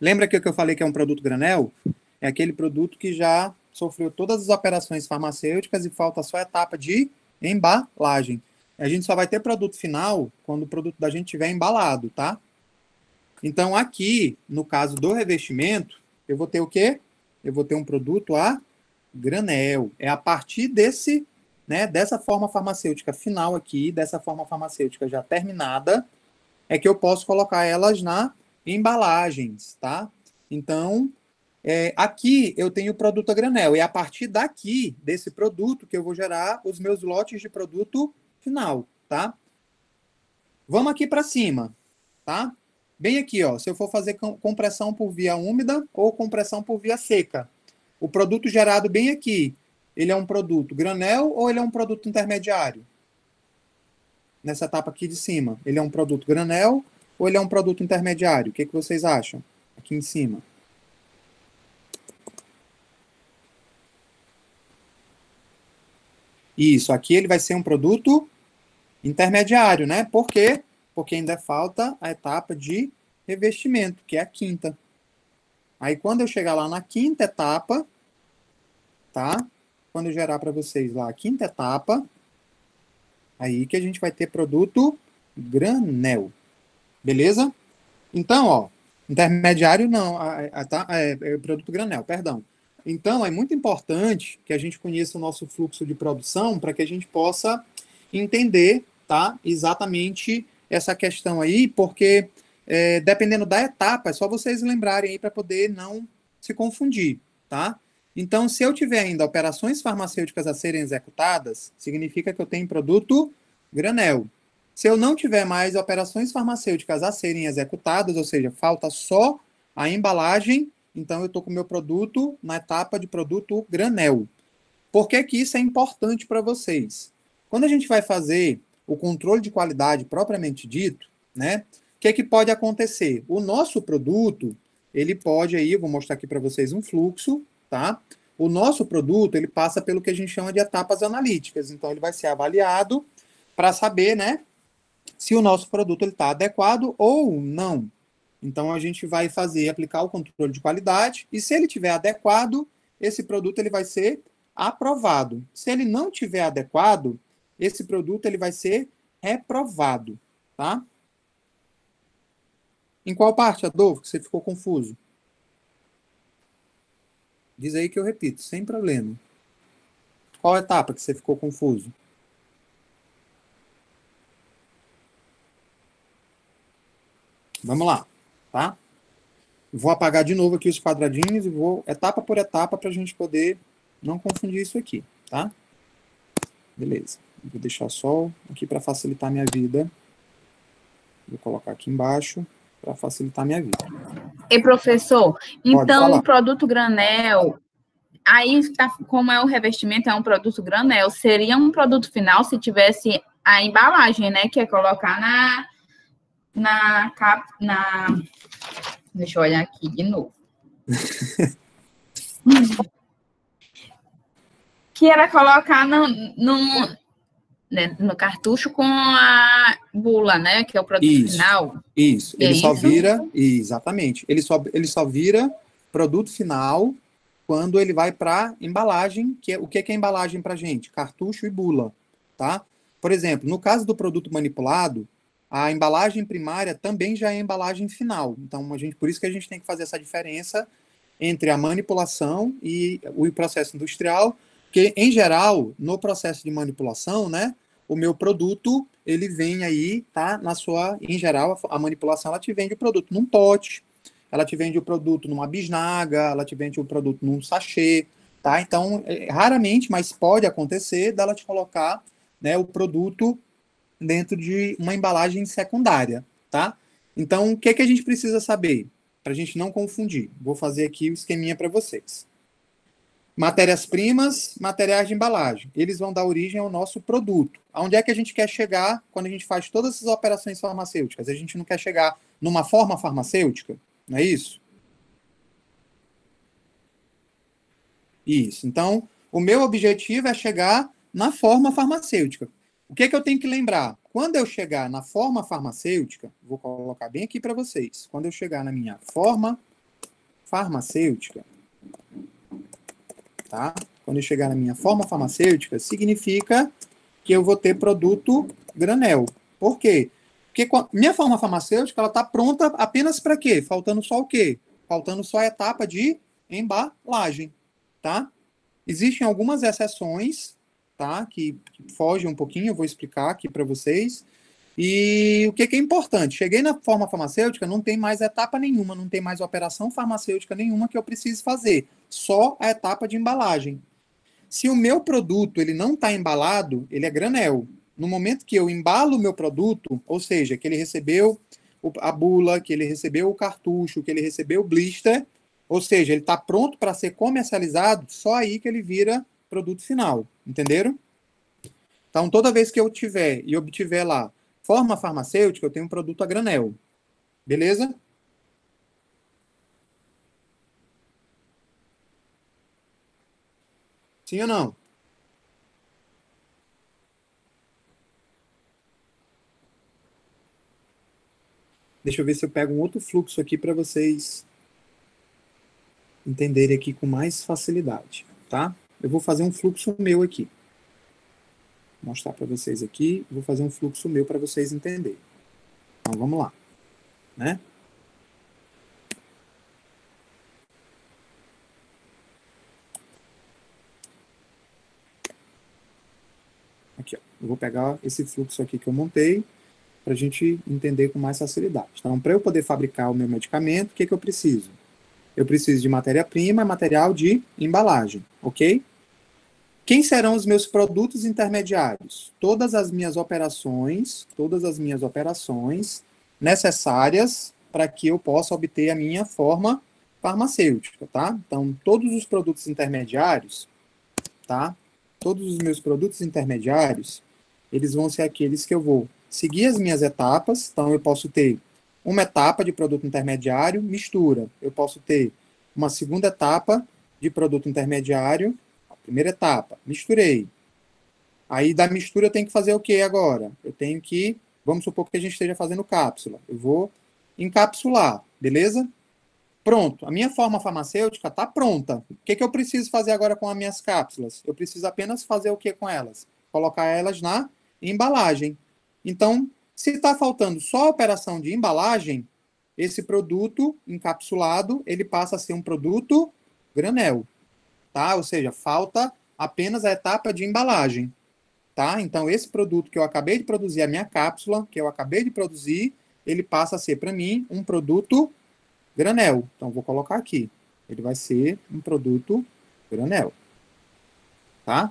Lembra que o que eu falei que é um produto granel? É aquele produto que já sofreu todas as operações farmacêuticas e falta só a etapa de embalagem. A gente só vai ter produto final quando o produto da gente estiver embalado, tá? Então, aqui, no caso do revestimento, eu vou ter o quê? Eu vou ter um produto a granel. É a partir dessa forma farmacêutica final aqui, dessa forma farmacêutica já terminada, é que eu posso colocar elas na embalagens, tá? Então, aqui eu tenho o produto a granel, e a partir daqui, desse produto, que eu vou gerar os meus lotes de produto final, tá? Vamos aqui para cima, tá? Bem aqui, ó, se eu for fazer compressão por via úmida ou compressão por via seca. O produto gerado bem aqui, ele é um produto granel ou ele é um produto intermediário? Nessa etapa aqui de cima, ele é um produto granel ou ele é um produto intermediário? O que vocês acham? Aqui em cima. Isso, aqui ele vai ser um produto intermediário, né? Por quê? Porque ainda falta a etapa de revestimento, que é a quinta. Aí, quando eu chegar lá na quinta etapa, tá? Quando eu gerar para vocês lá a quinta etapa, aí que a gente vai ter produto granel. Beleza? Então, ó, intermediário não, produto granel, perdão. Então, é muito importante que a gente conheça o nosso fluxo de produção para que a gente possa entender, tá, exatamente essa questão aí, porque dependendo da etapa, é só vocês lembrarem aí para poder não se confundir, tá? Então, se eu tiver ainda operações farmacêuticas a serem executadas, significa que eu tenho produto granel. Se eu não tiver mais operações farmacêuticas a serem executadas, ou seja, falta só a embalagem, então eu estou com o meu produto na etapa de produto granel. Por que que isso é importante para vocês? Quando a gente vai fazer o controle de qualidade propriamente dito, né, o que pode acontecer? O nosso produto, ele pode aí, eu vou mostrar aqui para vocês um fluxo, tá? O nosso produto, ele passa pelo que a gente chama de etapas analíticas. Então, ele vai ser avaliado para saber, né, se o nosso produto está adequado ou não. Então, a gente vai aplicar o controle de qualidade, e se ele estiver adequado, esse produto ele vai ser aprovado. Se ele não estiver adequado, esse produto ele vai ser reprovado, tá? Em qual parte, Adolfo, que você ficou confuso? Diz aí que eu repito, sem problema. Qual etapa que você ficou confuso? Vamos lá, tá? Vou apagar de novo aqui os quadradinhos e vou etapa por etapa para a gente poder não confundir isso aqui, tá? Beleza. Vou deixar só aqui para facilitar minha vida. Vou colocar aqui embaixo para facilitar minha vida. E professor, então falar. o produto granel, aí como é o revestimento, é um produto granel, seria um produto final se tivesse a embalagem, né? Que é colocar deixa eu olhar aqui de novo. Que era colocar no cartucho com a bula, né? Que é o produto final. Isso. Ele só vira, exatamente. Ele só vira produto final quando ele vai para embalagem, o que é embalagem para gente? Cartucho e bula, tá? Por exemplo, no caso do produto manipulado, a embalagem primária também já é embalagem final. Então, por isso que a gente tem que fazer essa diferença entre a manipulação e o processo industrial, porque, em geral, no processo de manipulação, né, o meu produto, ele vem aí, tá, em geral, a manipulação, ela te vende o produto num pote, ela te vende o produto numa bisnaga, ela te vende o produto num sachê, tá? Então, raramente, mas pode acontecer dela te colocar, né, o produto dentro de uma embalagem secundária, tá? Então, o que a gente precisa saber? Para a gente não confundir. Vou fazer aqui o esqueminha para vocês. Matérias-primas, materiais de embalagem. Eles vão dar origem ao nosso produto. Aonde é que a gente quer chegar quando a gente faz todas essas operações farmacêuticas? A gente não quer chegar numa forma farmacêutica? Não é isso? Isso. Então, o meu objetivo é chegar na forma farmacêutica. O que eu tenho que lembrar? Quando eu chegar na forma farmacêutica, vou colocar bem aqui para vocês. Quando eu chegar na minha forma farmacêutica, tá? Quando eu chegar na minha forma farmacêutica, significa que eu vou ter produto granel. Por quê? Porque minha forma farmacêutica, ela está pronta apenas para quê? Faltando só o quê? Faltando só a etapa de embalagem, tá? Existem algumas exceções, tá? Que fogem um pouquinho, eu vou explicar aqui para vocês. E o que é importante? Cheguei na forma farmacêutica, não tem mais etapa nenhuma, não tem mais operação farmacêutica nenhuma que eu precise fazer, só a etapa de embalagem. Se o meu produto ele não está embalado, ele é granel. No momento que eu embalo o meu produto, ou seja, que ele recebeu a bula, que ele recebeu o cartucho, que ele recebeu o blister, ou seja, ele está pronto para ser comercializado, só aí que ele vira produto final. Entenderam? Então, toda vez que eu tiver e obtiver lá forma farmacêutica, eu tenho um produto a granel. Beleza? Sim ou não? Deixa eu ver se eu pego um outro fluxo aqui para vocês entenderem aqui com mais facilidade, tá? Eu vou fazer um fluxo meu aqui. Vou mostrar para vocês aqui, vou fazer um fluxo meu para vocês entenderem. Então, vamos lá, né? Aqui, ó. Eu vou pegar esse fluxo aqui que eu montei para a gente entender com mais facilidade. Então, para eu poder fabricar o meu medicamento, o que eu preciso? Eu preciso de matéria-prima e material de embalagem, ok? Quem serão os meus produtos intermediários? Todas as minhas operações necessárias para que eu possa obter a minha forma farmacêutica, tá? Então, todos os produtos intermediários, tá? Todos os meus produtos intermediários, eles vão ser aqueles que eu vou seguir as minhas etapas. Então, eu posso ter uma etapa de produto intermediário, mistura. Eu posso ter uma segunda etapa de produto intermediário, a primeira etapa, misturei. Aí, da mistura, eu tenho que fazer o que agora? Eu tenho que, vamos supor que a gente esteja fazendo cápsula. Eu vou encapsular, beleza? Pronto, a minha forma farmacêutica está pronta. O que eu preciso fazer agora com as minhas cápsulas? Eu preciso apenas fazer o que com elas? Colocar elas na embalagem. Então, se está faltando só a operação de embalagem, esse produto encapsulado, ele passa a ser um produto granel, tá? Ou seja, falta apenas a etapa de embalagem, tá? Então, esse produto que eu acabei de produzir, a minha cápsula, que eu acabei de produzir, ele passa a ser, para mim, um produto granel. Então, vou colocar aqui. Ele vai ser um produto granel, tá?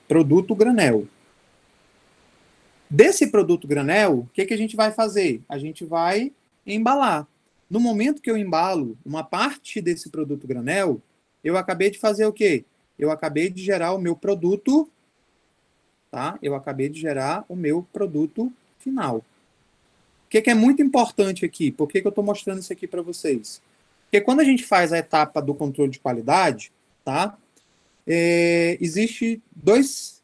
Produto granel. Desse produto granel, o que a gente vai fazer? A gente vai embalar. No momento que eu embalo uma parte desse produto granel, eu acabei de fazer o quê? Eu acabei de gerar o meu produto, tá? Eu acabei de gerar o meu produto final. O que é muito importante aqui? Por que eu estou mostrando isso aqui para vocês? Porque quando a gente faz a etapa do controle de qualidade, tá? Existe dois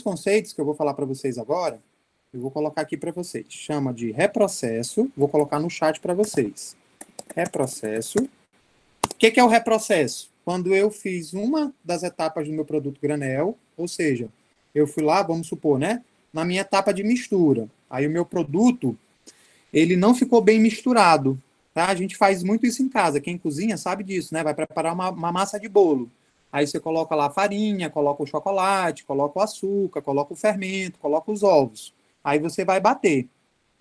conceitos que eu vou falar para vocês agora. Eu vou colocar aqui para vocês. Chama de reprocesso. Vou colocar no chat para vocês. Reprocesso. O que é o reprocesso? Quando eu fiz uma das etapas do meu produto granel, ou seja, eu fui lá, vamos supor, né? Na minha etapa de mistura. Aí o meu produto, ele não ficou bem misturado. Tá? A gente faz muito isso em casa. Quem cozinha sabe disso, né? Vai preparar uma massa de bolo. Aí você coloca lá a farinha, coloca o chocolate, coloca o açúcar, coloca o fermento, coloca os ovos. Aí você vai bater.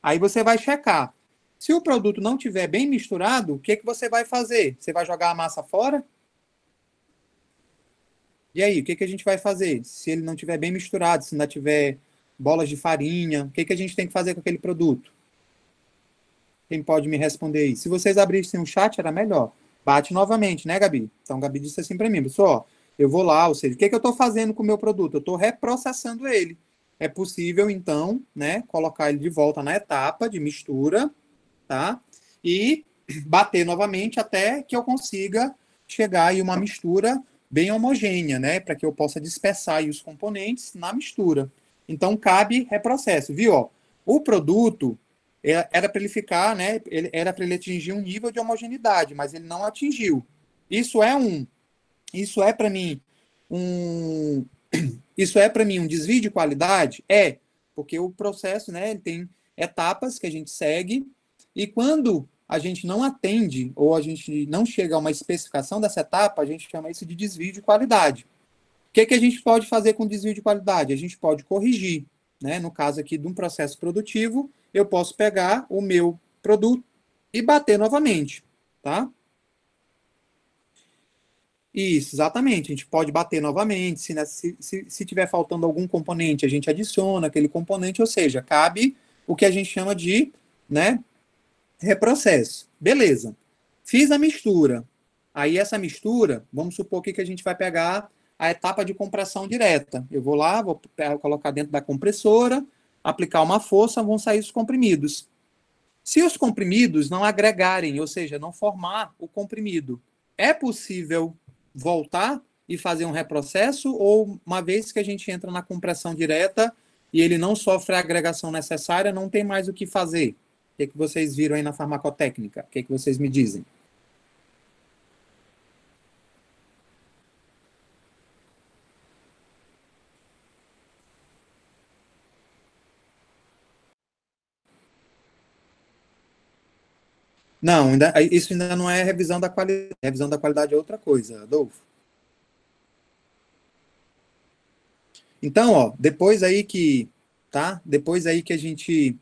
Aí você vai checar. Se o produto não estiver bem misturado, o que você vai fazer? Você vai jogar a massa fora? E aí, o que a gente vai fazer? Se ele não estiver bem misturado, se ainda tiver bolas de farinha, o que a gente tem que fazer com aquele produto? Quem pode me responder aí? Se vocês abrissem o chat, era melhor. Bate novamente, né, Gabi? Então, Gabi disse assim para mim, pessoal, eu vou lá, ou seja, o que eu estou fazendo com o meu produto? Eu estou reprocessando ele. É possível, então, né, colocar ele de volta na etapa de mistura, tá? E bater novamente até que eu consiga chegar em uma mistura bem homogênea, né, para que eu possa dispersar aí os componentes na mistura. Então, cabe reprocesso, viu? Ó, o produto era para ele ficar, né? Era para ele atingir um nível de homogeneidade, mas ele não atingiu. Isso é para mim um desvio de qualidade? Porque o processo, né, ele tem etapas que a gente segue e quando a gente não atende ou a gente não chega a uma especificação dessa etapa, a gente chama isso de desvio de qualidade. O que a gente pode fazer com desvio de qualidade? A gente pode corrigir. né? No caso aqui de um processo produtivo, eu posso pegar o meu produto e bater novamente, tá? Isso, exatamente. A gente pode bater novamente. Se tiver faltando algum componente, a gente adiciona aquele componente, ou seja, cabe o que a gente chama de, né, reprocesso. Beleza. Fiz a mistura. Aí essa mistura, vamos supor que a gente vai pegar a etapa de compressão direta. Eu vou lá, vou colocar dentro da compressora, aplicar uma força, vão sair os comprimidos. Se os comprimidos não agregarem, ou seja, não formar o comprimido, é possível voltar e fazer um reprocesso, ou uma vez que a gente entra na compressão direta e ele não sofre a agregação necessária, não tem mais o que fazer? O que vocês viram aí na farmacotécnica? O que vocês me dizem? Não, isso ainda não é revisão da qualidade. Revisão da qualidade é outra coisa, Adolfo. Então, ó, depois aí que a gente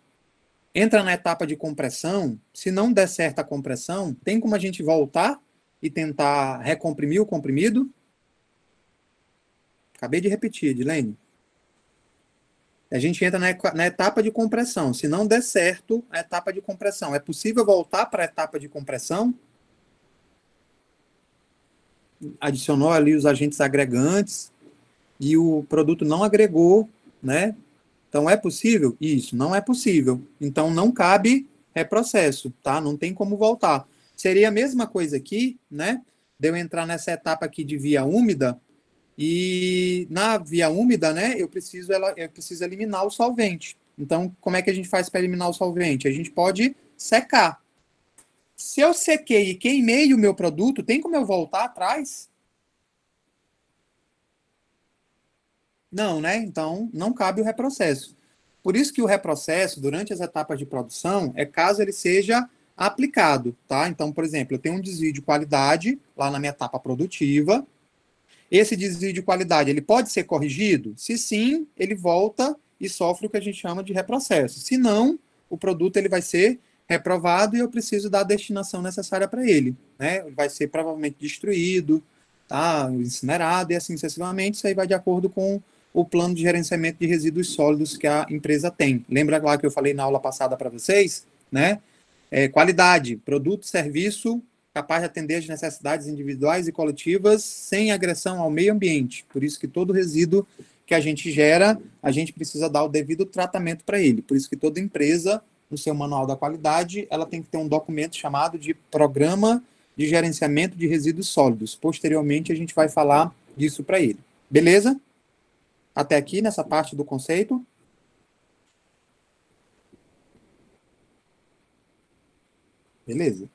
entra na etapa de compressão, se não der certo a compressão, tem como a gente voltar e tentar recomprimir o comprimido? Acabei de repetir, Edilene. A gente entra na etapa de compressão. Se não der certo a etapa de compressão, é possível voltar para a etapa de compressão? Adicionou ali os agentes agregantes e o produto não agregou, né? Então, é possível? Isso, não é possível. Então, não cabe reprocesso, tá? Não tem como voltar. Seria a mesma coisa aqui, né? De eu entrar nessa etapa aqui de via úmida e na via úmida, né, eu preciso eliminar o solvente. Então, como é que a gente faz para eliminar o solvente? A gente pode secar. Se eu sequei e queimei o meu produto, tem como eu voltar atrás? Não, né? Então, não cabe o reprocesso. Por isso que o reprocesso, durante as etapas de produção, é caso ele seja aplicado, tá? Então, por exemplo, eu tenho um desvio de qualidade lá na minha etapa produtiva. Esse desvio de qualidade, ele pode ser corrigido? Se sim, ele volta e sofre o que a gente chama de reprocesso. Se não, o produto ele vai ser reprovado e eu preciso dar a destinação necessária para ele, né? Ele vai ser provavelmente destruído, tá? Incinerado e assim sucessivamente. Isso aí vai de acordo com o plano de gerenciamento de resíduos sólidos que a empresa tem. Lembra lá que eu falei na aula passada para vocês, né? Qualidade, produto, serviço capaz de atender às necessidades individuais e coletivas sem agressão ao meio ambiente. Por isso que todo resíduo que a gente gera, a gente precisa dar o devido tratamento para ele. Por isso que toda empresa, no seu manual da qualidade, ela tem que ter um documento chamado de Programa de Gerenciamento de Resíduos Sólidos. Posteriormente, a gente vai falar disso para ele. Beleza? Até aqui, nessa parte do conceito. Beleza.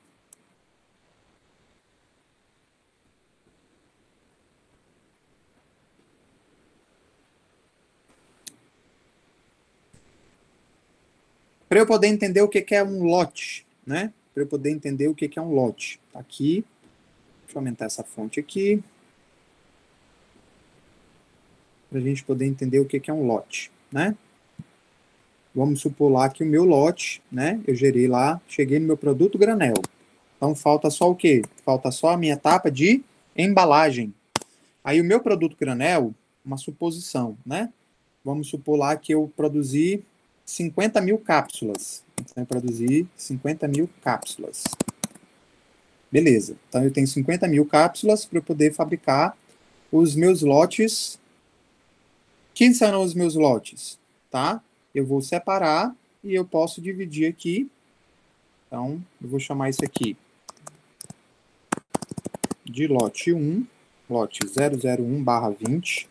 Para eu poder entender o que é um lote, né? Para eu poder entender o que é um lote. Tá aqui. Deixa eu aumentar essa fonte aqui. Para a gente poder entender o que é um lote, né? Vamos supor lá que o meu lote, né? Eu gerei lá, cheguei no meu produto granel. Então, falta só o quê? Falta só a minha etapa de embalagem. Aí, o meu produto granel, uma suposição, né? Vamos supor lá que eu produzi 50 mil cápsulas. Então, eu produzi 50 mil cápsulas. Beleza. Então, eu tenho 50 mil cápsulas para eu poder fabricar os meus lotes. Quem serão os meus lotes? Tá? Eu vou separar e eu posso dividir aqui. Então, eu vou chamar isso aqui de lote 1, lote 001/20.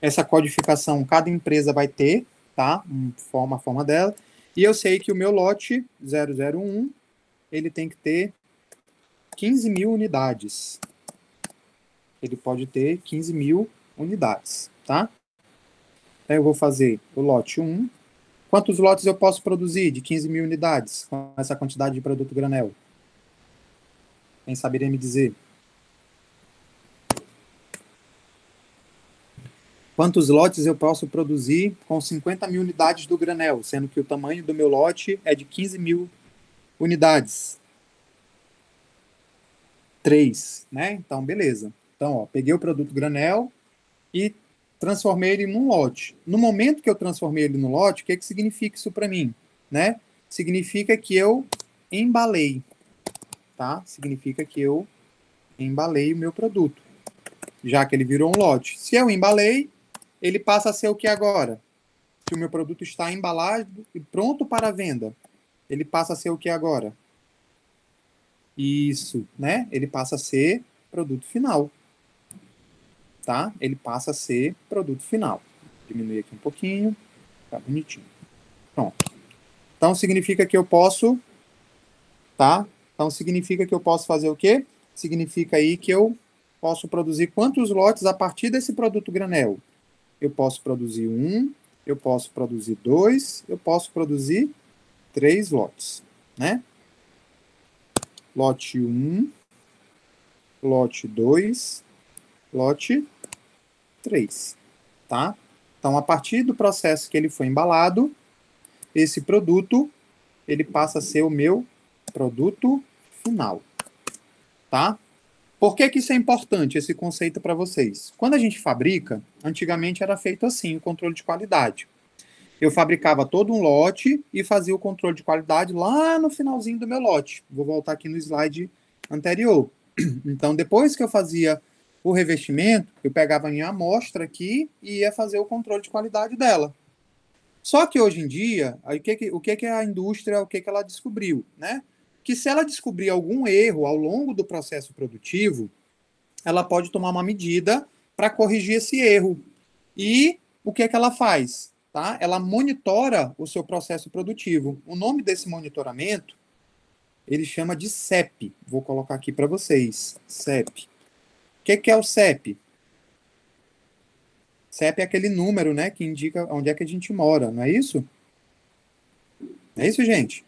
Essa codificação cada empresa vai ter, tá? Uma forma dela. E eu sei que o meu lote 001, ele tem que ter 15 mil unidades. Ele pode ter 15 mil unidades, tá? Aí eu vou fazer o lote 1. Quantos lotes eu posso produzir de 15 mil unidades com essa quantidade de produto granel? Quem saberia me dizer? quantos lotes eu posso produzir com 50 mil unidades do granel, sendo que o tamanho do meu lote é de 15 mil unidades. 3, né? Então, beleza. Então, ó, peguei o produto granel e transformei ele num lote. No momento que eu transformei ele no lote, o que significa isso para mim? Né? Significa que eu embalei, tá? Significa que eu embalei o meu produto, já que ele virou um lote. Se eu embalei, ele passa a ser o que agora? Se o meu produto está embalado e pronto para venda, ele passa a ser o que agora? Isso, né? Ele passa a ser produto final. Tá? Ele passa a ser produto final. Diminuir aqui um pouquinho. Tá bonitinho. Pronto. Então, significa que eu posso... Tá? Então, significa que eu posso fazer o quê? Significa aí que eu posso produzir quantos lotes a partir desse produto granel? Eu posso produzir 1, eu posso produzir 2, eu posso produzir 3 lotes, né? Lote 1, lote 2, lote 3, tá? Então, a partir do processo que ele foi embalado, esse produto, ele passa a ser o meu produto final, tá? Por que isso é importante, esse conceito para vocês? Quando a gente fabrica, antigamente era feito assim, o controle de qualidade. Eu fabricava todo um lote e fazia o controle de qualidade lá no finalzinho do meu lote. Vou voltar aqui no slide anterior. Então, depois que eu fazia o revestimento, eu pegava a minha amostra aqui e ia fazer o controle de qualidade dela. Só que hoje em dia, o que a indústria, o que ela descobriu, né? Que se ela descobrir algum erro ao longo do processo produtivo, ela pode tomar uma medida para corrigir esse erro. E o que ela faz? Tá? Ela monitora o seu processo produtivo. O nome desse monitoramento, ele chama de CEP. Vou colocar aqui para vocês. CEP. O que é o CEP? CEP é aquele número, né, que indica onde é que a gente mora, não é isso? É isso, gente?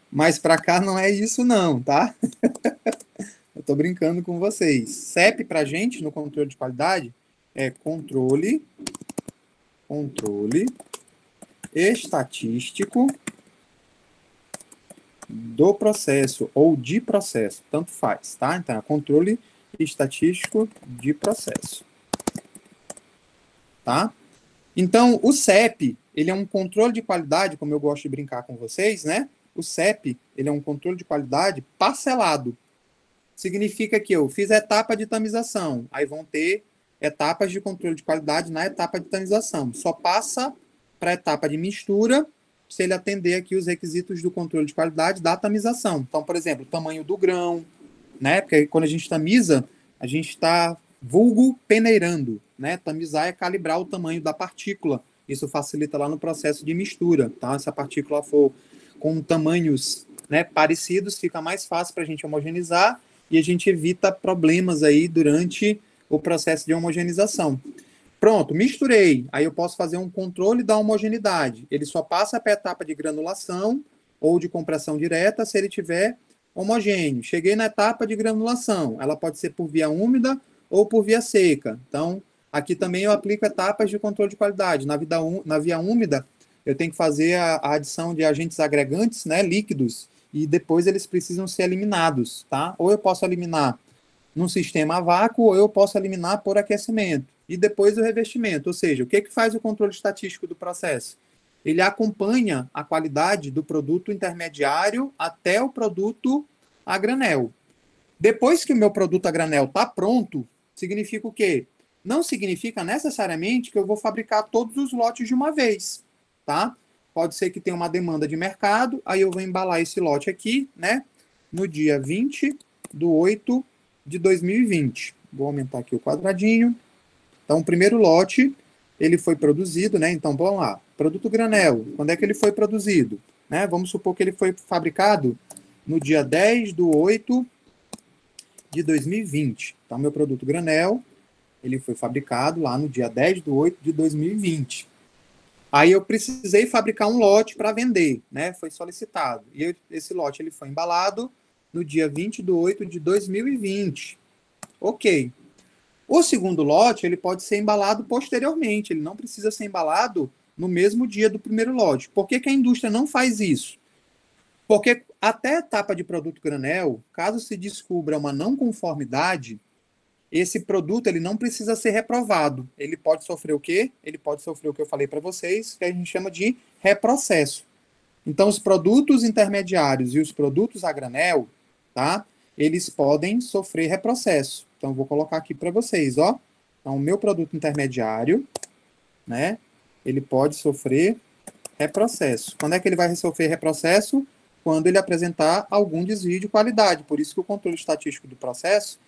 Mas para cá não é isso não, tá? Eu tô brincando com vocês. CEP pra gente, no controle de qualidade, é controle estatístico do processo, ou de processo, tanto faz, tá? Então, é controle estatístico de processo. Tá? Então, o CEP, ele é um controle de qualidade, como eu gosto de brincar com vocês, né? O CEP, ele é um controle de qualidade parcelado. Significa que eu fiz a etapa de tamização, aí vão ter etapas de controle de qualidade na etapa de tamização. Só passa para a etapa de mistura se ele atender aqui os requisitos do controle de qualidade da tamização. Então, por exemplo, o tamanho do grão, né? Porque quando a gente tamiza, a gente está vulgo peneirando, né? Tamizar é calibrar o tamanho da partícula. Isso facilita lá no processo de mistura, tá? Se a partícula for com tamanhos, né, parecidos, fica mais fácil para a gente homogeneizar e a gente evita problemas aí durante o processo de homogeneização. Pronto, misturei. Aí eu posso fazer um controle da homogeneidade. Ele só passa para a etapa de granulação ou de compressão direta se ele tiver homogêneo. Cheguei na etapa de granulação. Ela pode ser por via úmida ou por via seca. Então, aqui também eu aplico etapas de controle de qualidade. Na via úmida, eu tenho que fazer a adição de agentes agregantes, né, líquidos, e depois eles precisam ser eliminados, tá? Ou eu posso eliminar num sistema a vácuo, ou eu posso eliminar por aquecimento. E depois o revestimento, ou seja, o que faz o controle estatístico do processo? Ele acompanha a qualidade do produto intermediário até o produto a granel. Depois que o meu produto a granel está pronto, significa o quê? Não significa necessariamente que eu vou fabricar todos os lotes de uma vez, tá? Pode ser que tenha uma demanda de mercado, aí eu vou embalar esse lote aqui, né? No dia 20/8 de 2020. Vou aumentar aqui o quadradinho. Então, o primeiro lote, ele foi produzido, né? Então, vamos lá. Produto granel, quando é que ele foi produzido? Né? Vamos supor que ele foi fabricado no dia 10/8 de 2020. Então, meu produto granel, ele foi fabricado lá no dia 10/8 de 2020. Aí eu precisei fabricar um lote para vender, né? Foi solicitado. E esse lote ele foi embalado no dia 20/8 de 2020. Ok. O segundo lote, ele pode ser embalado posteriormente, ele não precisa ser embalado no mesmo dia do primeiro lote. Por que que a indústria não faz isso? Porque até a etapa de produto granel, caso se descubra uma não conformidade, esse produto ele não precisa ser reprovado. Ele pode sofrer o quê? Ele pode sofrer o que eu falei para vocês, que a gente chama de reprocesso. Então, os produtos intermediários e os produtos a granel, tá? Eles podem sofrer reprocesso. Então, eu vou colocar aqui para vocês, ó. Então, o meu produto intermediário, né? Ele pode sofrer reprocesso. Quando é que ele vai sofrer reprocesso? Quando ele apresentar algum desvio de qualidade. Por isso que o controle estatístico do processo,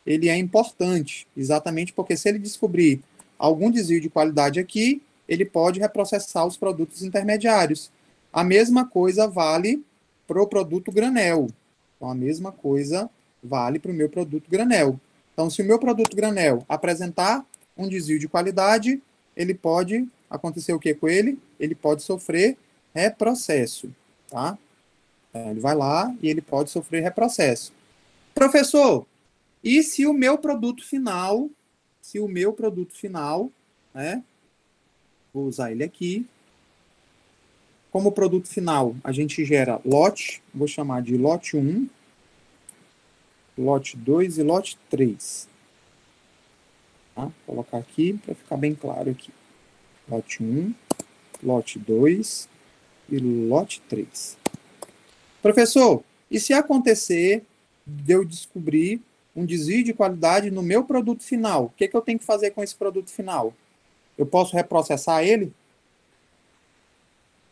ele é importante, exatamente porque se ele descobrir algum desvio de qualidade aqui, ele pode reprocessar os produtos intermediários. A mesma coisa vale para o produto granel. Então, a mesma coisa vale para o meu produto granel. Então, se o meu produto granel apresentar um desvio de qualidade, ele pode acontecer o que com ele? Ele pode sofrer reprocesso, tá? Então, ele vai lá e ele pode sofrer reprocesso. Professor, e se o meu produto final, né? Vou usar ele aqui. Como produto final, a gente gera lote, vou chamar de lote 1, lote 2 e lote 3. Tá? Vou colocar aqui para ficar bem claro aqui. Lote 1, lote 2 e lote 3. Professor, e se acontecer de eu descobrir um desvio de qualidade no meu produto final, o que eu tenho que fazer com esse produto final? Eu posso reprocessar ele?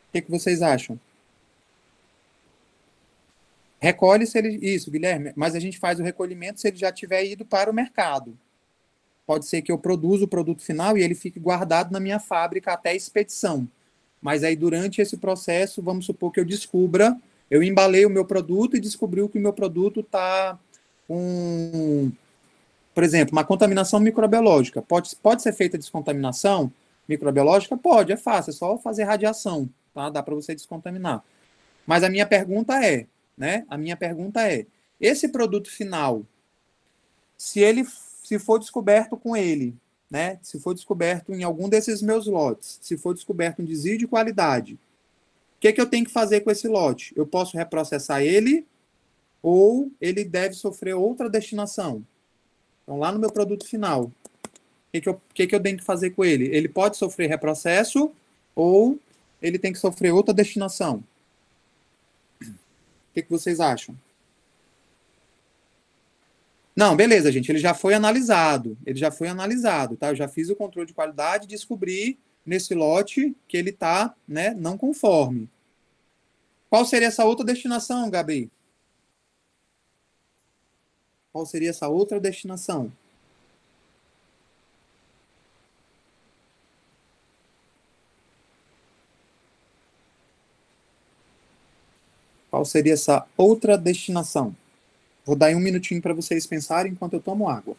O que vocês acham? Recolhe se ele... Isso, Guilherme, mas a gente faz o recolhimento se ele já tiver ido para o mercado. Pode ser que eu produza o produto final e ele fique guardado na minha fábrica até a expedição. Mas aí, durante esse processo, vamos supor que eu descubra, eu embalei o meu produto e descobriu que o meu produto está com, por exemplo, uma contaminação microbiológica. Pode ser feita descontaminação microbiológica? Pode, é fácil, é só fazer radiação, tá? Dá para você descontaminar. Mas a minha pergunta é, né? A minha pergunta é, esse produto final, se for descoberto com ele, né? Se for descoberto em algum desses meus lotes, se for descoberto um desvio de qualidade, o que eu tenho que fazer com esse lote? Eu posso reprocessar ele ou ele deve sofrer outra destinação? Então, lá no meu produto final, o que eu tenho que fazer com ele? Ele pode sofrer reprocesso ou ele tem que sofrer outra destinação? O que vocês acham? Não, beleza, gente, ele já foi analisado, tá? Eu já fiz o controle de qualidade e descobri nesse lote que ele está, né, não conforme. Qual seria essa outra destinação, Gabi? Qual seria essa outra destinação? Qual seria essa outra destinação? Vou dar aí um minutinho para vocês pensarem enquanto eu tomo água.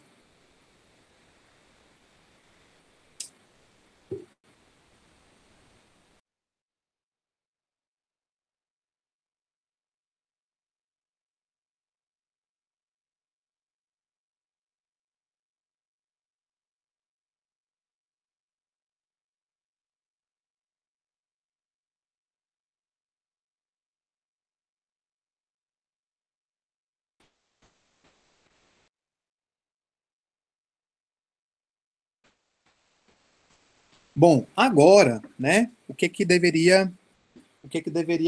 Bom, agora, né, o que deveria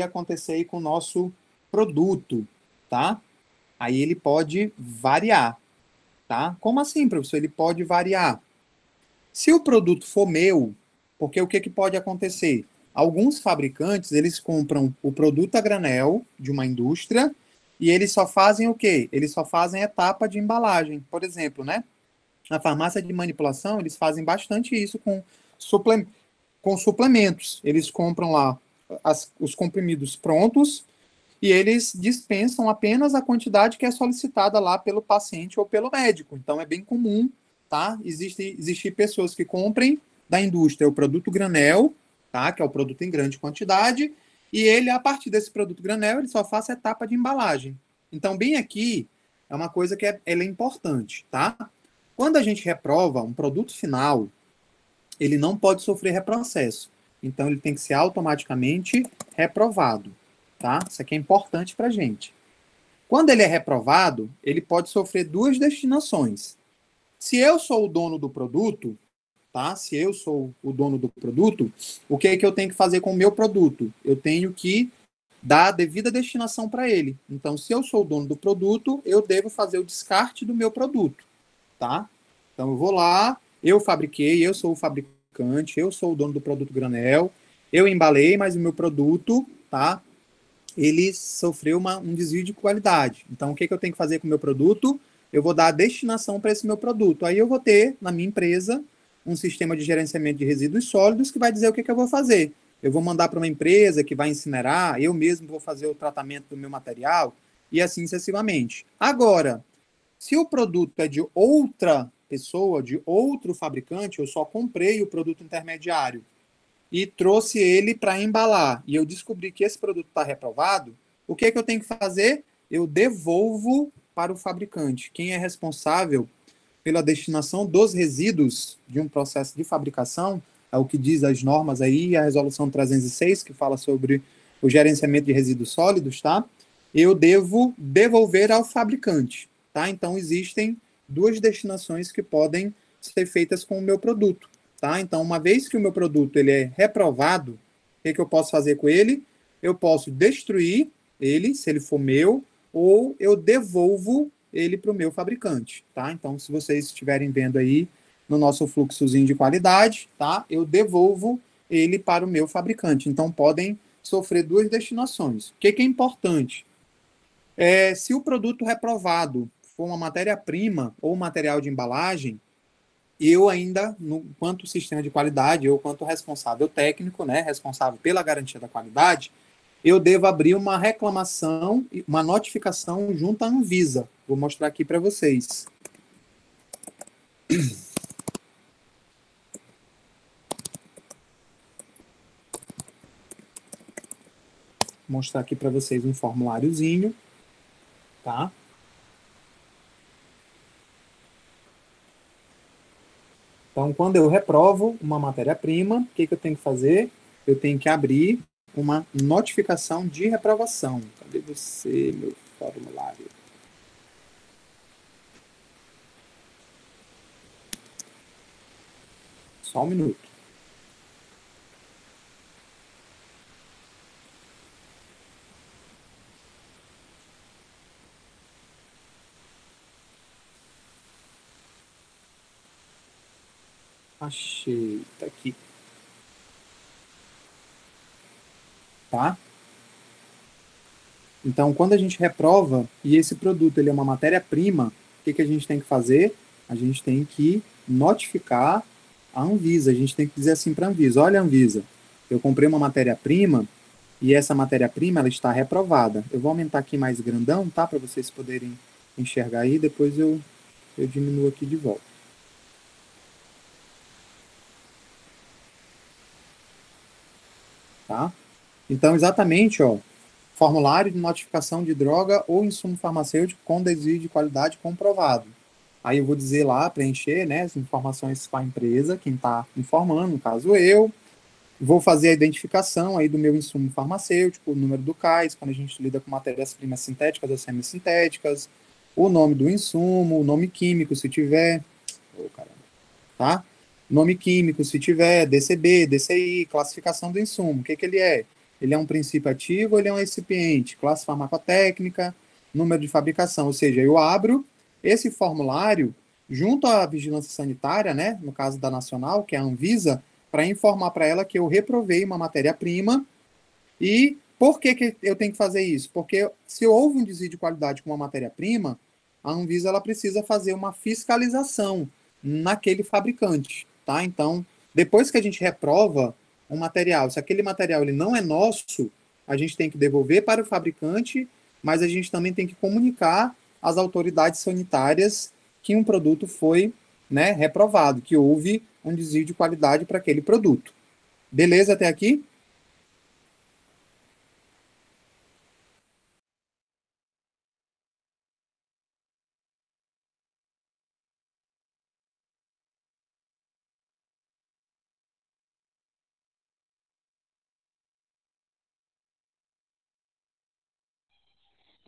acontecer aí com o nosso produto, tá? Aí ele pode variar, tá? Como assim, professor? Ele pode variar. Se o produto for meu, porque o que pode acontecer? Alguns fabricantes, eles compram o produto a granel de uma indústria e eles só fazem o quê? Eles só fazem etapa de embalagem. Por exemplo, né? Na farmácia de manipulação, eles fazem bastante isso com suplementos. Eles compram lá os comprimidos prontos e eles dispensam apenas a quantidade que é solicitada lá pelo paciente ou pelo médico. Então, é bem comum, tá? Existem pessoas que comprem da indústria o produto granel, tá? Que é o produto em grande quantidade, e ele, a partir desse produto granel, ele só faz a etapa de embalagem. Então, bem aqui, é uma coisa que ela é importante, tá? Quando a gente reprova um produto final, ele não pode sofrer reprocesso. Então, ele tem que ser automaticamente reprovado, tá? Isso aqui é importante para a gente. Quando ele é reprovado, ele pode sofrer duas destinações. Se eu sou o dono do produto, tá? Se eu sou o dono do produto, o que é que eu tenho que fazer com o meu produto? Eu tenho que dar a devida destinação para ele. Então, se eu sou o dono do produto, eu devo fazer o descarte do meu produto, tá? Então, eu vou lá, eu fabriquei, eu sou o fabricante, eu sou o dono do produto granel, eu embalei, mas o meu produto, tá? Ele sofreu um desvio de qualidade. Então, o que, que eu tenho que fazer com o meu produto? Eu vou dar a destinação para esse meu produto. Aí eu vou ter, na minha empresa, um sistema de gerenciamento de resíduos sólidos que vai dizer o que, que eu vou fazer. Eu vou mandar para uma empresa que vai incinerar, eu mesmo vou fazer o tratamento do meu material, e assim sucessivamente. Agora, se o produto é de outra pessoa, de outro fabricante, eu só comprei o produto intermediário e trouxe ele para embalar, e eu descobri que esse produto está reprovado, o que, é que eu tenho que fazer? Eu devolvo para o fabricante. Quem é responsável pela destinação dos resíduos de um processo de fabricação, é o que diz as normas aí, a resolução 306, que fala sobre o gerenciamento de resíduos sólidos, tá? Eu devo devolver ao fabricante, tá? Então, existem duas destinações que podem ser feitas com o meu produto, tá? Então, uma vez que o meu produto ele é reprovado, o que, que eu posso fazer com ele? Eu posso destruir ele, se ele for meu, ou eu devolvo ele para o meu fabricante, tá? Então, se vocês estiverem vendo aí no nosso fluxozinho de qualidade, tá? Eu devolvo ele para o meu fabricante. Então, podem sofrer duas destinações. O que, que é importante? Se o produto reprovado for uma matéria-prima ou material de embalagem, eu ainda, quanto sistema de qualidade, ou quanto responsável técnico, né, responsável pela garantia da qualidade, eu devo abrir uma reclamação, uma notificação junto à Anvisa. Vou mostrar aqui para vocês. Vou mostrar aqui para vocês um formuláriozinho, tá? Então, quando eu reprovo uma matéria-prima, o que, que eu tenho que fazer? Eu tenho que abrir uma notificação de reprovação. Cadê você, meu formulário? Só um minuto. Achei, tá aqui. Tá? Então, quando a gente reprova e esse produto ele é uma matéria-prima, o que, que a gente tem que fazer? A gente tem que notificar a Anvisa. A gente tem que dizer assim para a Anvisa: olha, Anvisa, eu comprei uma matéria-prima e essa matéria-prima ela está reprovada. Eu vou aumentar aqui mais grandão, tá? Para vocês poderem enxergar aí. Depois eu diminuo aqui de volta. Tá? Então, exatamente, ó, formulário de notificação de droga ou insumo farmacêutico com desvio de qualidade comprovado. Aí eu vou dizer lá, preencher, né, as informações com a empresa, quem está informando, no caso eu. Vou fazer a identificação aí do meu insumo farmacêutico, o número do CAIS, quando a gente lida com matérias-primas sintéticas ou semissintéticas, o nome do insumo, o nome químico, se tiver. Oh, caramba. Tá? Nome químico, se tiver, DCB, DCI, classificação do insumo, o que, que ele é? Ele é um princípio ativo ou ele é um recipiente? Classe farmacotécnica, número de fabricação, ou seja, eu abro esse formulário junto à vigilância sanitária, né, no caso da Nacional, que é a Anvisa, para informar para ela que eu reprovei uma matéria-prima. E por que, que eu tenho que fazer isso? Porque se houve um desvio de qualidade com uma matéria-prima, a Anvisa ela precisa fazer uma fiscalização naquele fabricante, tá? Então, depois que a gente reprova um material, se aquele material ele não é nosso, a gente tem que devolver para o fabricante, mas a gente também tem que comunicar às autoridades sanitárias que um produto foi, né, reprovado, que houve um desvio de qualidade para aquele produto. Beleza até aqui?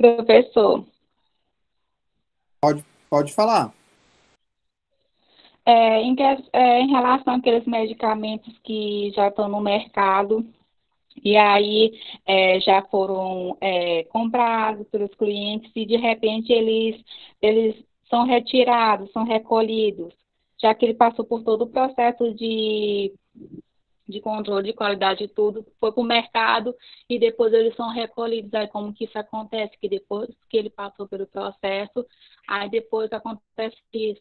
Professor, Pode falar. em relação àqueles medicamentos que já estão no mercado, e aí já foram comprados pelos clientes, e de repente eles são retirados, são recolhidos, já que ele passou por todo o processo de controle de qualidade e tudo, foi para o mercado e depois eles são recolhidos. Aí como que isso acontece? Que depois que ele passou pelo processo, aí depois acontece isso.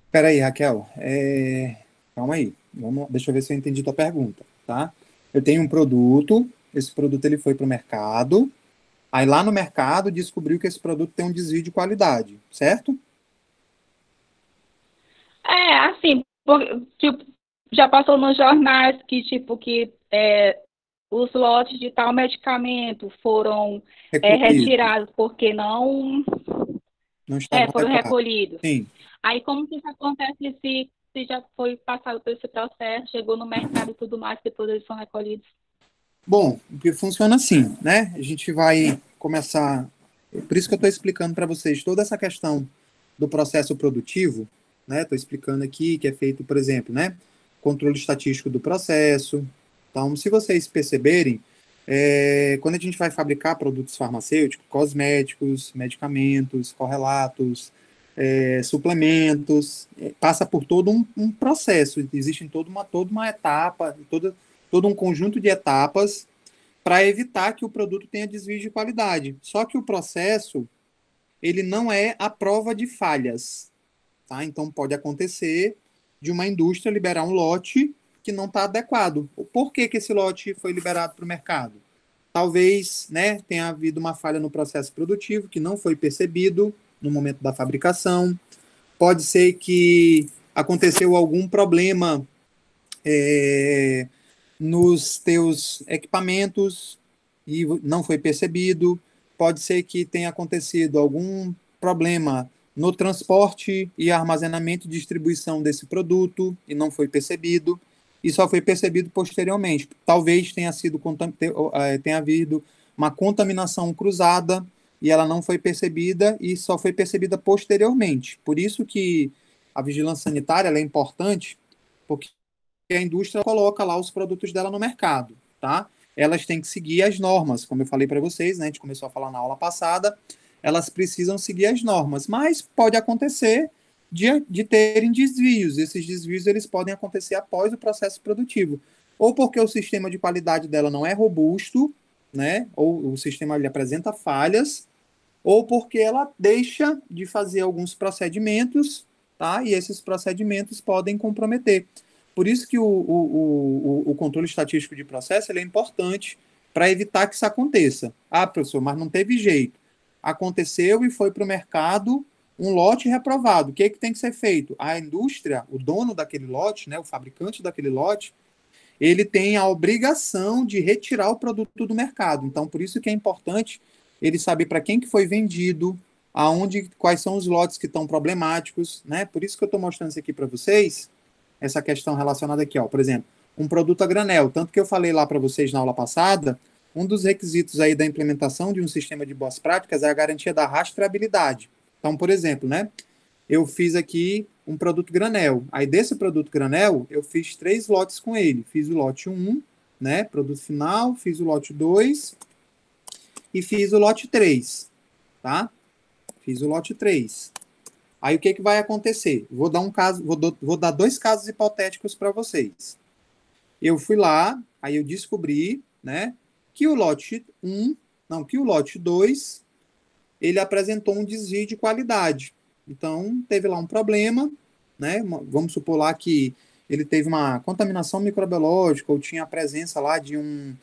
Espera aí, Raquel. Calma aí. Deixa eu ver se eu entendi tua pergunta, tá? Eu tenho um produto, esse produto ele foi para o mercado, aí lá no mercado descobriu que esse produto tem um desvio de qualidade, certo? Assim, tipo, já passou nos jornais que, tipo, os lotes de tal medicamento foram Recolhido. retirados porque não estavam foram adequados. recolhidos. Sim. Aí como que isso acontece se já foi passado por esse processo, chegou no mercado e tudo mais, depois eles são recolhidos? Bom, porque funciona assim, né? A gente vai começar. Por isso que eu estou explicando para vocês toda essa questão do processo produtivo, né? Estou explicando aqui que é feito, por exemplo, né? Controle estatístico do processo. Então, se vocês perceberem, quando a gente vai fabricar produtos farmacêuticos, cosméticos, medicamentos, correlatos, suplementos, passa por todo um processo. Existe toda uma etapa, todo um conjunto de etapas para evitar que o produto tenha desvio de qualidade. Só que o processo, ele não é a prova de falhas, tá? Então pode acontecer de uma indústria liberar um lote que não está adequado. Por que esse lote foi liberado para o mercado? Talvez, né, tenha havido uma falha no processo produtivo que não foi percebido no momento da fabricação. Pode ser que aconteceu algum problema nos teus equipamentos e não foi percebido. Pode ser que tenha acontecido algum problema no transporte e armazenamento e distribuição desse produto e não foi percebido, e só foi percebido posteriormente. Talvez tenha havido uma contaminação cruzada e ela não foi percebida e só foi percebida posteriormente. Por isso que a vigilância sanitária ela é importante, porque a indústria coloca lá os produtos dela no mercado, tá? Elas têm que seguir as normas, como eu falei para vocês, né? A gente começou a falar na aula passada, elas precisam seguir as normas, mas pode acontecer de terem desvios. Esses desvios eles podem acontecer após o processo produtivo, ou porque o sistema de qualidade dela não é robusto, né? Ou o sistema ele apresenta falhas, ou porque ela deixa de fazer alguns procedimentos, tá? E esses procedimentos podem comprometer. Por isso que o controle estatístico de processo ele é importante para evitar que isso aconteça. Ah, professor, mas não teve jeito. Aconteceu e foi para o mercado um lote reprovado. O que tem que ser feito? A indústria, o dono daquele lote, né, o fabricante daquele lote, ele tem a obrigação de retirar o produto do mercado. Então, por isso que é importante ele saber para quem que foi vendido, quais são os lotes que estão problemáticos, né? Por isso que eu estou mostrando isso aqui para vocês, essa questão relacionada aqui, ó. Por exemplo, um produto a granel. Tanto que eu falei lá para vocês na aula passada, um dos requisitos aí da implementação de um sistema de boas práticas é a garantia da rastreabilidade. Então, por exemplo, né? Eu fiz aqui um produto granel. Aí, desse produto granel, eu fiz 3 lotes com ele. Fiz o lote 1, né? Produto final, fiz o lote 2 e fiz o lote 3, tá? Fiz o lote 3. Aí, o que vai acontecer? Vou dar 2 casos hipotéticos para vocês. Eu fui lá, aí eu descobri, né, que o lote 2, ele apresentou um desvio de qualidade. Então, teve lá um problema, né? Vamos supor lá que ele teve uma contaminação microbiológica ou tinha a presença lá de um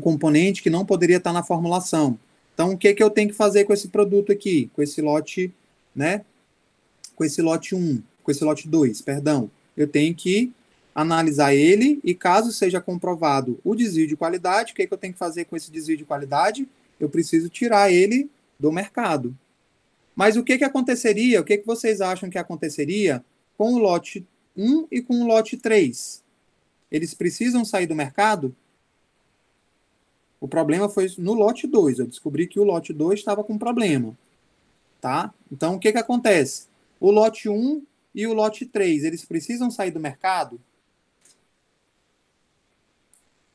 componente que não poderia estar na formulação. Então, o que eu tenho que fazer com esse produto aqui? Com esse lote, né? Com esse lote 1, com esse lote 2, perdão. Eu tenho que analisar ele e, caso seja comprovado o desvio de qualidade, o que eu tenho que fazer com esse desvio de qualidade? Eu preciso tirar ele do mercado. Mas o que aconteceria, o que vocês acham que aconteceria com o lote 1 e com o lote 3? Eles precisam sair do mercado? O problema foi no lote 2. Eu descobri que o lote 2 estava com problema. Tá? Então, o que acontece? O lote 1 e o lote 3, eles precisam sair do mercado?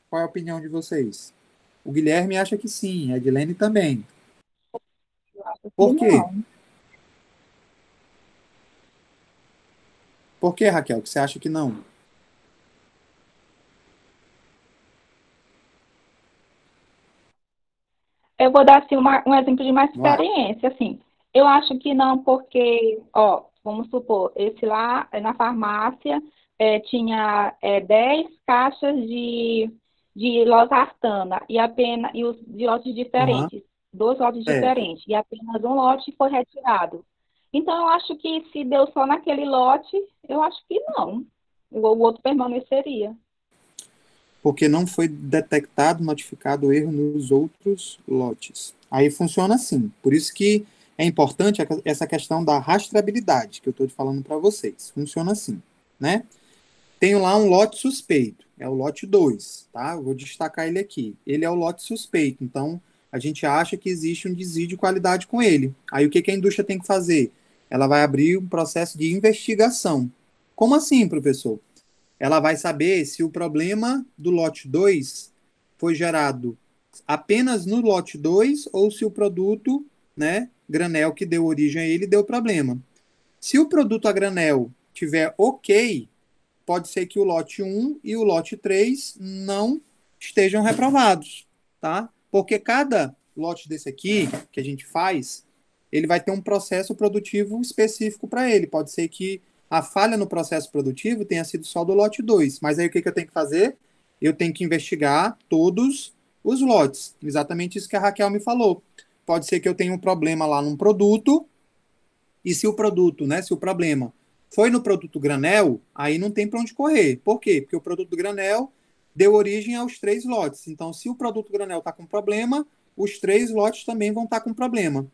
Qual é a opinião de vocês? O Guilherme acha que sim, a Edilene também. Eu acho que Por quê? não. Por que, Raquel, que você acha que não? Eu vou dar assim, um exemplo de uma Vai. experiência, assim. Eu acho que não, porque, ó, vamos supor, esse lá na farmácia tinha 10 caixas de losartana e apenas e os de lotes Aham. diferentes, dois lotes É. diferentes, e apenas um lote foi retirado. Então, eu acho que se deu só naquele lote, eu acho que não. O outro permaneceria. Porque não foi detectado, notificado o erro nos outros lotes. Aí funciona assim. Por isso que é importante essa questão da rastreabilidade que eu estou falando para vocês. Funciona assim, né? Tenho lá um lote suspeito, é o lote 2, tá? Eu vou destacar ele aqui. Ele é o lote suspeito, então a gente acha que existe um desvio de qualidade com ele. Aí o que a indústria tem que fazer? Ela vai abrir um processo de investigação. Como assim, professor? Ela vai saber se o problema do lote 2 foi gerado apenas no lote 2 ou se o produto, né, granel que deu origem a ele deu problema. Se o produto a granel tiver ok, pode ser que o lote 1 e o lote 3 não estejam reprovados, tá? Porque cada lote desse aqui que a gente faz, ele vai ter um processo produtivo específico para ele. Pode ser que a falha no processo produtivo tenha sido só do lote 2, mas aí o que eu tenho que fazer? Eu tenho que investigar todos os lotes. Exatamente isso que a Raquel me falou. Pode ser que eu tenha um problema lá num produto, e se o produto, né, se o problema foi no produto granel, aí não tem para onde correr. Por quê? Porque o produto granel deu origem aos 3 lotes. Então, se o produto granel está com problema, os 3 lotes também vão estar com problema.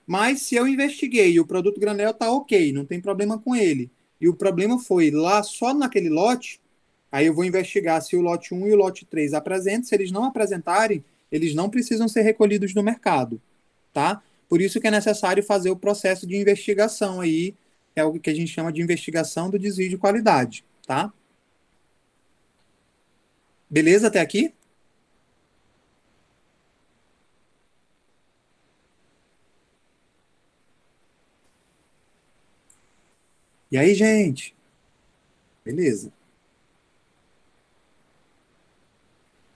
Mas se eu investiguei e o produto granel está ok, não tem problema com ele, e o problema foi lá só naquele lote, aí eu vou investigar se o lote 1 e o lote 3 apresentam. Se eles não apresentarem, eles não precisam ser recolhidos no mercado, tá? Por isso que é necessário fazer o processo de investigação aí, é o que a gente chama de investigação do desvio de qualidade, tá? Beleza até aqui? E aí, gente? Beleza.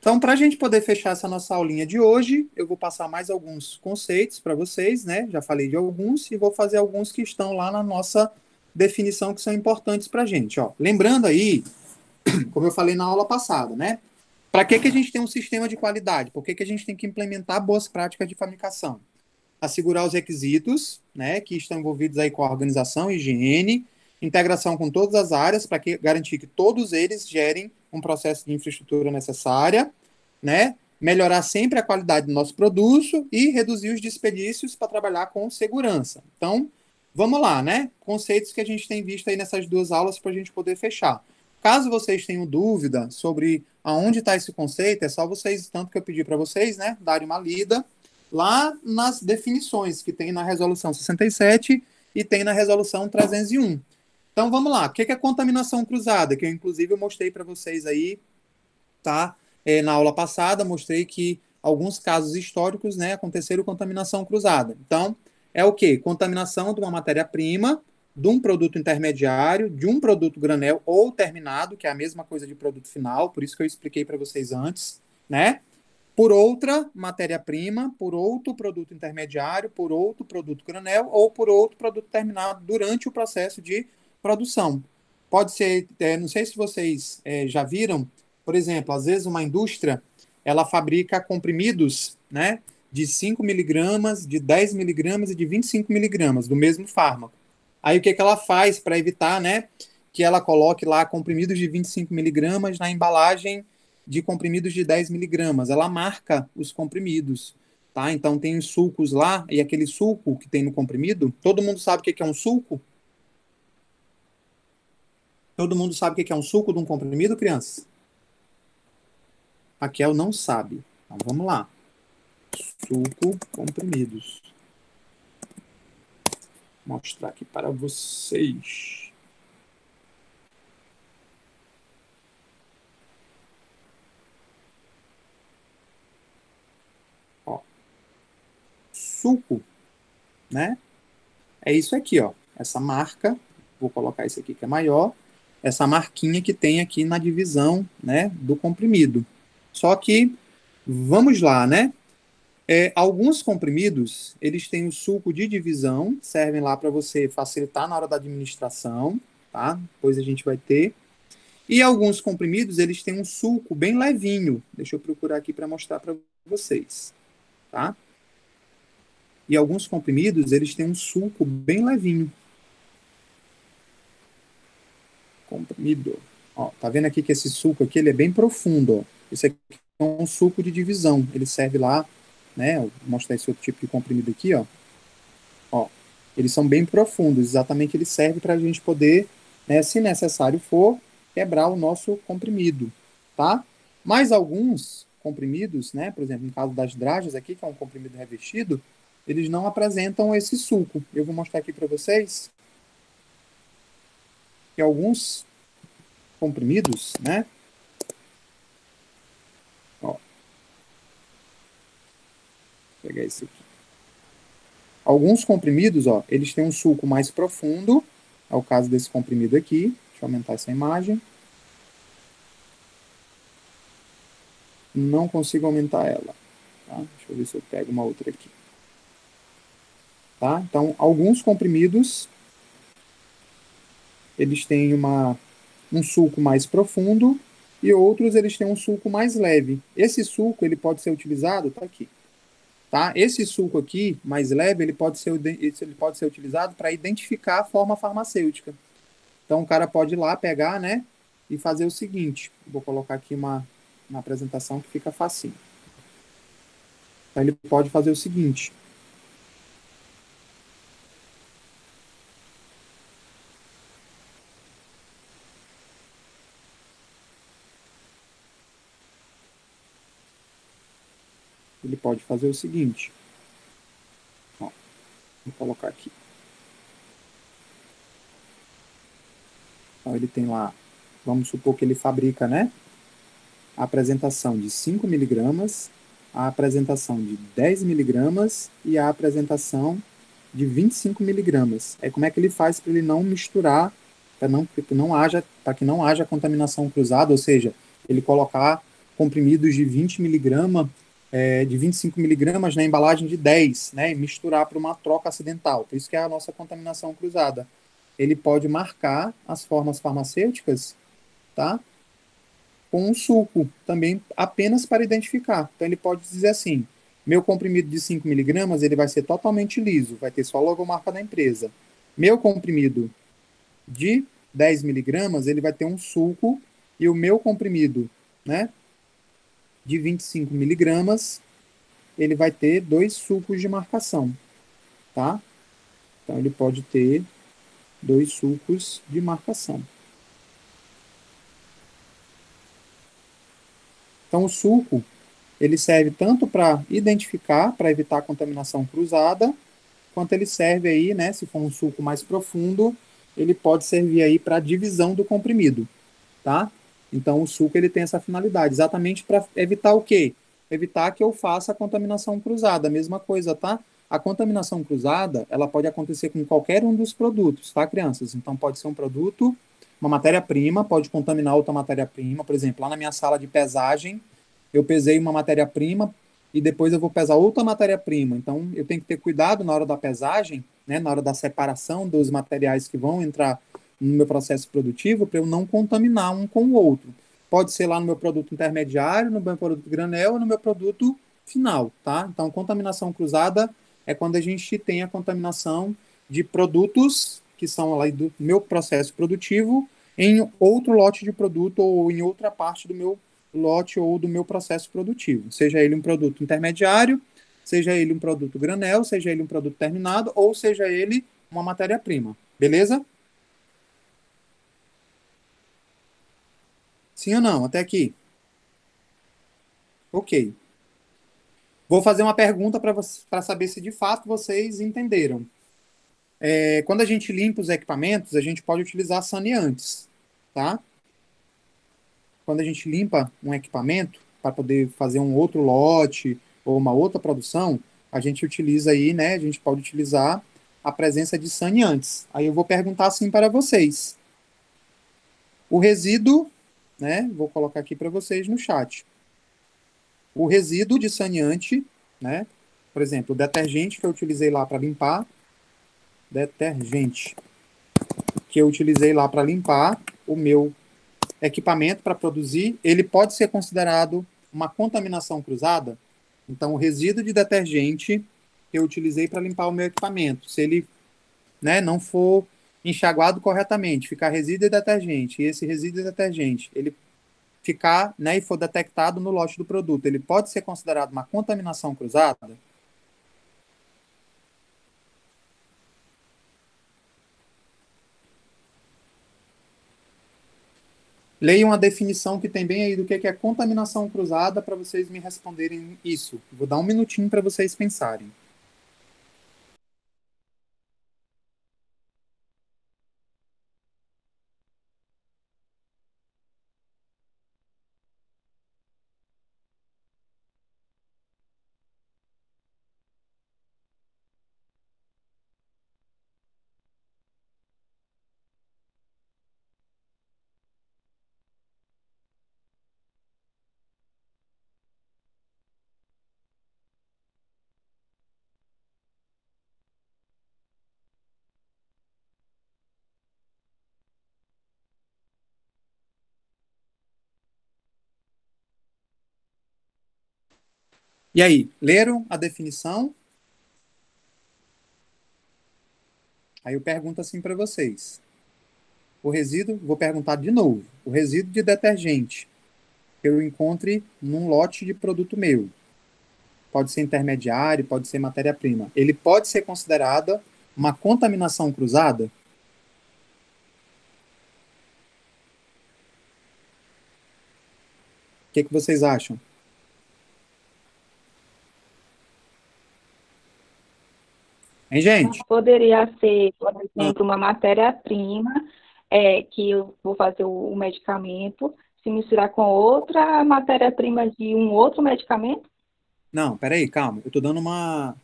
Então, para a gente poder fechar essa nossa aulinha de hoje, eu vou passar mais alguns conceitos para vocês, né? Já falei de alguns e vou fazer alguns que estão lá na nossa definição que são importantes para a gente. Ó, lembrando aí, como eu falei na aula passada, né? Para que a gente tem um sistema de qualidade? Por que a gente tem que implementar boas práticas de fabricação? Assegurar os requisitos, né, que estão envolvidos aí com a organização, higiene, integração com todas as áreas para garantir que todos eles gerem um processo de infraestrutura necessária, né, melhorar sempre a qualidade do nosso produto e reduzir os desperdícios para trabalhar com segurança. Então, vamos lá, né? Conceitos que a gente tem visto aí nessas duas aulas para a gente poder fechar. Caso vocês tenham dúvida sobre aonde está esse conceito, é só vocês, tanto que eu pedi para vocês, né, darem uma lida lá nas definições que tem na resolução 67 e tem na resolução 301. Então vamos lá, o que é contaminação cruzada? Que eu inclusive eu mostrei para vocês aí, tá? Na aula passada mostrei que alguns casos históricos, né, aconteceram contaminação cruzada. Então é o quê? Contaminação de uma matéria-prima, de um produto intermediário, de um produto granel ou terminado, que é a mesma coisa de produto final, por isso que eu expliquei para vocês antes, né? Por outra matéria-prima, por outro produto intermediário, por outro produto granel ou por outro produto terminado durante o processo de produção. Pode ser, não sei se vocês já viram, por exemplo, às vezes uma indústria, ela fabrica comprimidos, né, de 5 miligramas, de 10 miligramas e de 25 miligramas do mesmo fármaco. Aí o que ela faz para evitar, né, que ela coloque lá comprimidos de 25 miligramas na embalagem de comprimidos de 10 miligramas. Ela marca os comprimidos, tá? Então tem os sulcos lá, e aquele sulco que tem no comprimido, todo mundo sabe o que é um sulco? Todo mundo sabe o que é um sulco de um comprimido, crianças? Raquel não sabe. Então, vamos lá. Suco comprimidos. Vou mostrar aqui para vocês. Ó, suco, né? É isso aqui, ó. Essa marca, vou colocar esse aqui que é maior, essa marquinha que tem aqui na divisão, né, do comprimido. Só que, vamos lá, né? Alguns comprimidos, eles têm o suco de divisão, servem lá para você facilitar na hora da administração, tá? Depois a gente vai ter. E alguns comprimidos, eles têm um suco bem levinho. Deixa eu procurar aqui para mostrar para vocês, tá? E alguns comprimidos, eles têm um suco bem levinho. Comprimido. Ó, tá vendo aqui que esse suco aqui, ele é bem profundo, ó. Esse aqui é um suco de divisão. Ele serve lá, né? Vou mostrar esse outro tipo de comprimido aqui, ó. Ó, eles são bem profundos. Exatamente, ele serve para a gente poder, né, se necessário for, quebrar o nosso comprimido, tá? Mas alguns comprimidos, né? Por exemplo, no caso das dragas aqui, que é um comprimido revestido, eles não apresentam esse suco. Eu vou mostrar aqui para vocês que alguns comprimidos, né? Ó, vou pegar esse aqui. Alguns comprimidos, ó, eles têm um suco mais profundo. É o caso desse comprimido aqui. Deixa eu aumentar essa imagem. Não consigo aumentar ela. Tá? Deixa eu ver se eu pego uma outra aqui. Tá? Então, alguns comprimidos, eles têm um suco mais profundo e outros eles têm um suco mais leve. Esse suco, ele pode ser utilizado, tá aqui. Tá? Esse suco aqui, mais leve, ele pode ser utilizado para identificar a forma farmacêutica. Então, o cara pode ir lá pegar, né, e fazer o seguinte. Vou colocar aqui uma apresentação que fica facinho. Então, ele pode fazer o seguinte. Ele pode fazer o seguinte. Ó, vou colocar aqui. Então, ele tem lá, vamos supor que ele fabrica, né, a apresentação de 5 miligramas, a apresentação de 10 miligramas e a apresentação de 25 miligramas. Como é que ele faz para ele não misturar, para que não haja contaminação cruzada, ou seja, ele colocar comprimidos de 20 miligramas, de 25 miligramas na embalagem de 10, né, e misturar para uma troca acidental. Por isso que é a nossa contaminação cruzada. Ele pode marcar as formas farmacêuticas, tá, com um suco, também apenas para identificar. Então, ele pode dizer assim, meu comprimido de 5 miligramas, ele vai ser totalmente liso, vai ter só a logomarca da empresa. Meu comprimido de 10 miligramas, ele vai ter um suco, e o meu comprimido, né, de 25 miligramas, ele vai ter 2 sucos de marcação, tá? Então, ele pode ter 2 sucos de marcação. Então, o suco, ele serve tanto para identificar, para evitar a contaminação cruzada, quanto ele serve aí, né, se for um suco mais profundo, ele pode servir aí para a divisão do comprimido, tá? Então, o suco, ele tem essa finalidade, exatamente para evitar o quê? Evitar que eu faça a contaminação cruzada, a mesma coisa, tá? A contaminação cruzada, ela pode acontecer com qualquer um dos produtos, tá, crianças? Então, pode ser um produto, uma matéria-prima, pode contaminar outra matéria-prima. Por exemplo, lá na minha sala de pesagem, eu pesei uma matéria-prima e depois eu vou pesar outra matéria-prima. Então, eu tenho que ter cuidado na hora da pesagem, né, na hora da separação dos materiais que vão entrar no meu processo produtivo, para eu não contaminar um com o outro. Pode ser lá no meu produto intermediário, no meu produto granel ou no meu produto final, tá? Então, contaminação cruzada é quando a gente tem a contaminação de produtos que são lá do meu processo produtivo em outro lote de produto ou em outra parte do meu lote ou do meu processo produtivo. Seja ele um produto intermediário, seja ele um produto granel, seja ele um produto terminado ou seja ele uma matéria-prima. Beleza? Sim ou não? Até aqui? Ok. Vou fazer uma pergunta para saber se de fato vocês entenderam. Quando a gente limpa os equipamentos, a gente pode utilizar saneantes, tá? Quando a gente limpa um equipamento para poder fazer um outro lote ou uma outra produção, a gente utiliza aí, né? A gente pode utilizar a presença de saneantes. Aí eu vou perguntar assim para vocês. O resíduo, né? Vou colocar aqui para vocês no chat. O resíduo de saneante, né? Por exemplo, o detergente que eu utilizei lá para limpar, o meu equipamento para produzir, ele pode ser considerado uma contaminação cruzada. Então, o resíduo de detergente que eu utilizei para limpar o meu equipamento, se ele, né, não for enxaguado corretamente, ficar resíduo de detergente, e esse resíduo de detergente, ele ficar, né, e for detectado no lote do produto, ele pode ser considerado uma contaminação cruzada? Leiam a definição que tem bem aí do que é contaminação cruzada para vocês me responderem isso. Vou dar um minutinho para vocês pensarem. E aí, leram a definição? Aí eu pergunto assim para vocês. O resíduo, vou perguntar de novo. O resíduo de detergente que eu encontre num lote de produto meu, pode ser intermediário, pode ser matéria-prima, ele pode ser considerado uma contaminação cruzada? O que vocês acham? Hein, gente? Poderia ser, por exemplo, uma matéria-prima, que eu vou fazer o medicamento, se misturar com outra matéria-prima de um outro medicamento? Não, peraí, calma. Eu estou dando uma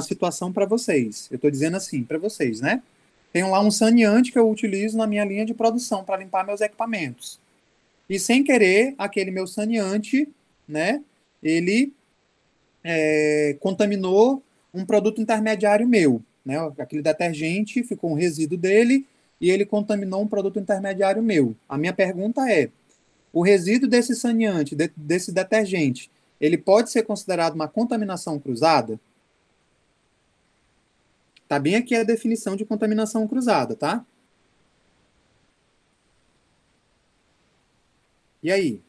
situação para vocês. Eu estou dizendo assim, para vocês, né? Tenho lá um saneante que eu utilizo na minha linha de produção para limpar meus equipamentos. E sem querer, aquele meu saneante, né? Ele contaminou um produto intermediário meu, né? Aquele detergente ficou um resíduo dele e ele contaminou um produto intermediário meu. A minha pergunta é: o resíduo desse saneante, desse detergente, ele pode ser considerado uma contaminação cruzada? Tá bem aqui a definição de contaminação cruzada, tá? E aí?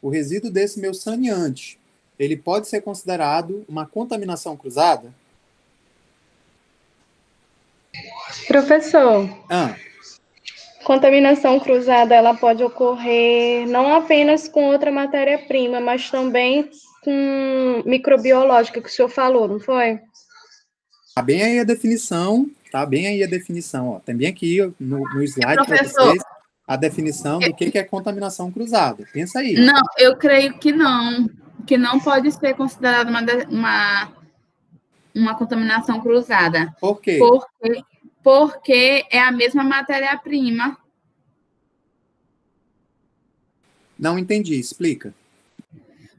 O resíduo desse meu saneante, ele pode ser considerado uma contaminação cruzada? Professor, contaminação cruzada ela pode ocorrer não apenas com outra matéria-prima, mas também com microbiológica que o senhor falou, não foi? Tá bem aí a definição, ó. Tem bem aqui no slide para vocês a definição do que é contaminação cruzada. Pensa aí. Não, eu creio que não pode ser considerada uma contaminação cruzada. Por quê? Porque é a mesma matéria-prima. Não entendi, explica.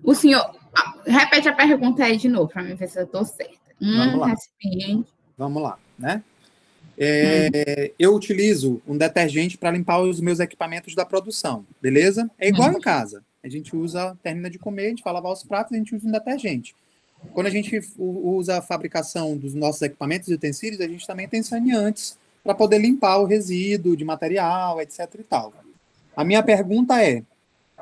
O senhor, repete a pergunta aí de novo, para mim ver se eu estou certa. Vamos lá, né? Eu utilizo um detergente para limpar os meus equipamentos da produção, beleza? É igual em casa. A gente termina de comer, a gente vai lavar os pratos, a gente usa um detergente. Quando a gente usa a fabricação dos nossos equipamentos e utensílios, a gente também tem saneantes para poder limpar o resíduo de material, etc. e tal. A minha pergunta é: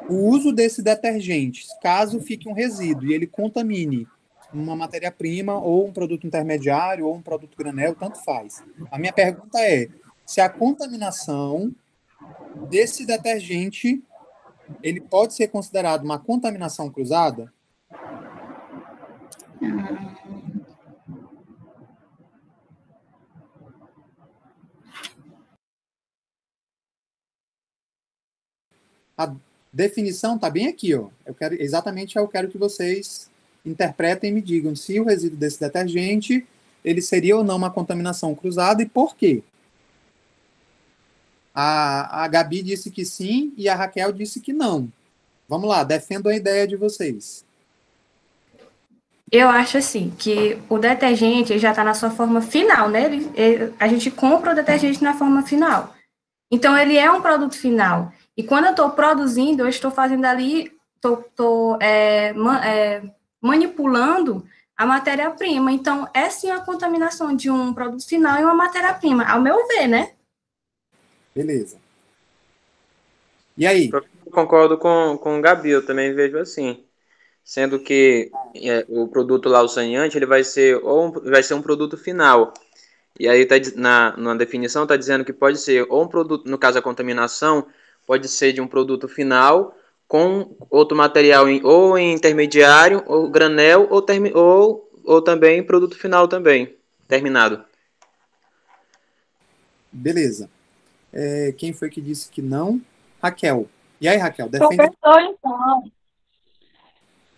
o uso desse detergente, caso fique um resíduo e ele contamine uma matéria-prima ou um produto intermediário ou um produto granel, tanto faz. A minha pergunta é: se a contaminação desse detergente, ele pode ser considerado uma contaminação cruzada? A definição está bem aqui, ó. Eu quero que vocês interpretem e me digam se o resíduo desse detergente ele seria ou não uma contaminação cruzada e por quê. A Gabi disse que sim e a Raquel disse que não. Vamos lá, defendam a ideia de vocês. Eu acho assim, que o detergente já está na sua forma final, né? A gente compra o detergente na forma final. Então, ele é um produto final. E quando eu estou produzindo, eu estou fazendo ali, estou manipulando a matéria-prima. Então, é sim a contaminação de um produto final e uma matéria-prima, ao meu ver, né? Beleza. E aí? Eu concordo com o Gabi, eu também vejo assim. Sendo que o produto lá, o saneante, ele vai ser um produto final. E aí tá, na definição está dizendo que pode ser ou um produto, no caso a contaminação, pode ser de um produto final com outro material ou em intermediário, ou granel, ou também produto final também, terminado. Beleza. Quem foi que disse que não? Raquel. E aí, Raquel, defende. Professor, então,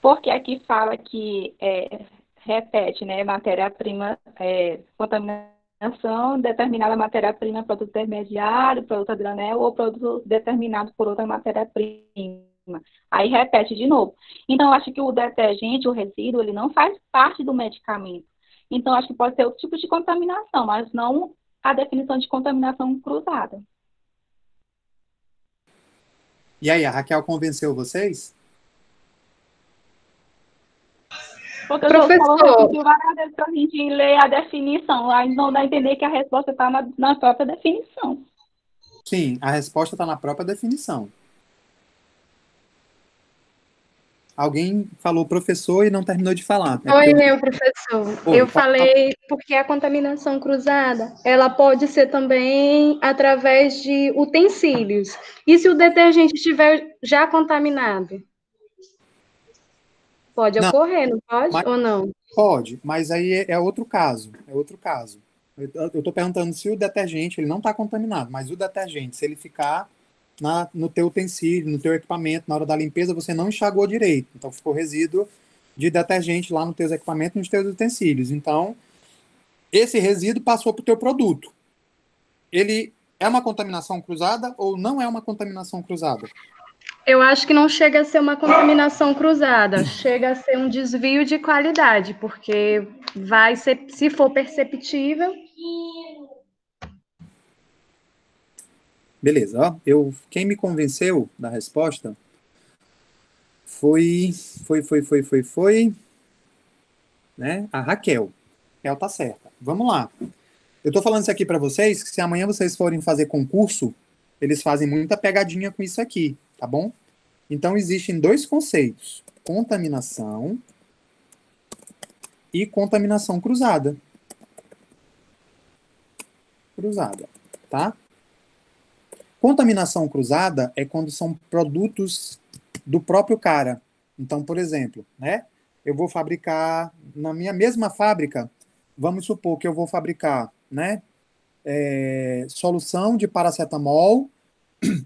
porque aqui fala que repete, né, matéria-prima, contaminação, determinada matéria-prima, produto intermediário, produto a granel ou produto determinado por outra matéria-prima. Aí repete de novo. Então, eu acho que o detergente, o resíduo, ele não faz parte do medicamento. Então, acho que pode ser outro tipo de contaminação, mas não a definição de contaminação cruzada. E aí, a Raquel convenceu vocês? Porque o senhor falou que várias vezes para a gente ler a definição, aí não dá a entender que a resposta está na própria definição. Sim, a resposta está na própria definição. Alguém falou professor e não terminou de falar. Oi, meu professor. Eu falei porque a contaminação cruzada, ela pode ser também através de utensílios. E se o detergente estiver já contaminado? Pode ocorrer, não pode ou não? Pode, mas aí é outro caso. É outro caso. Eu estou perguntando se o detergente ele não está contaminado, mas o detergente, se ele ficar no teu utensílio, no teu equipamento, na hora da limpeza, você não enxagou direito. Então, ficou resíduo de detergente lá nos teus equipamentos, nos teus utensílios. Então, esse resíduo passou para o teu produto. Ele é uma contaminação cruzada ou não é uma contaminação cruzada? Eu acho que não chega a ser uma contaminação cruzada, chega a ser um desvio de qualidade, porque vai ser, se for perceptível... Beleza, ó. Quem me convenceu da resposta foi, né? A Raquel. Ela tá certa. Vamos lá. Eu tô falando isso aqui para vocês, que se amanhã vocês forem fazer concurso, eles fazem muita pegadinha com isso aqui, tá bom? Então, existem dois conceitos: contaminação e contaminação cruzada. Cruzada, tá? Contaminação cruzada é quando são produtos do próprio cara. Então, por exemplo, né? Eu vou fabricar, na minha mesma fábrica, vamos supor que eu vou fabricar, né? Solução de paracetamol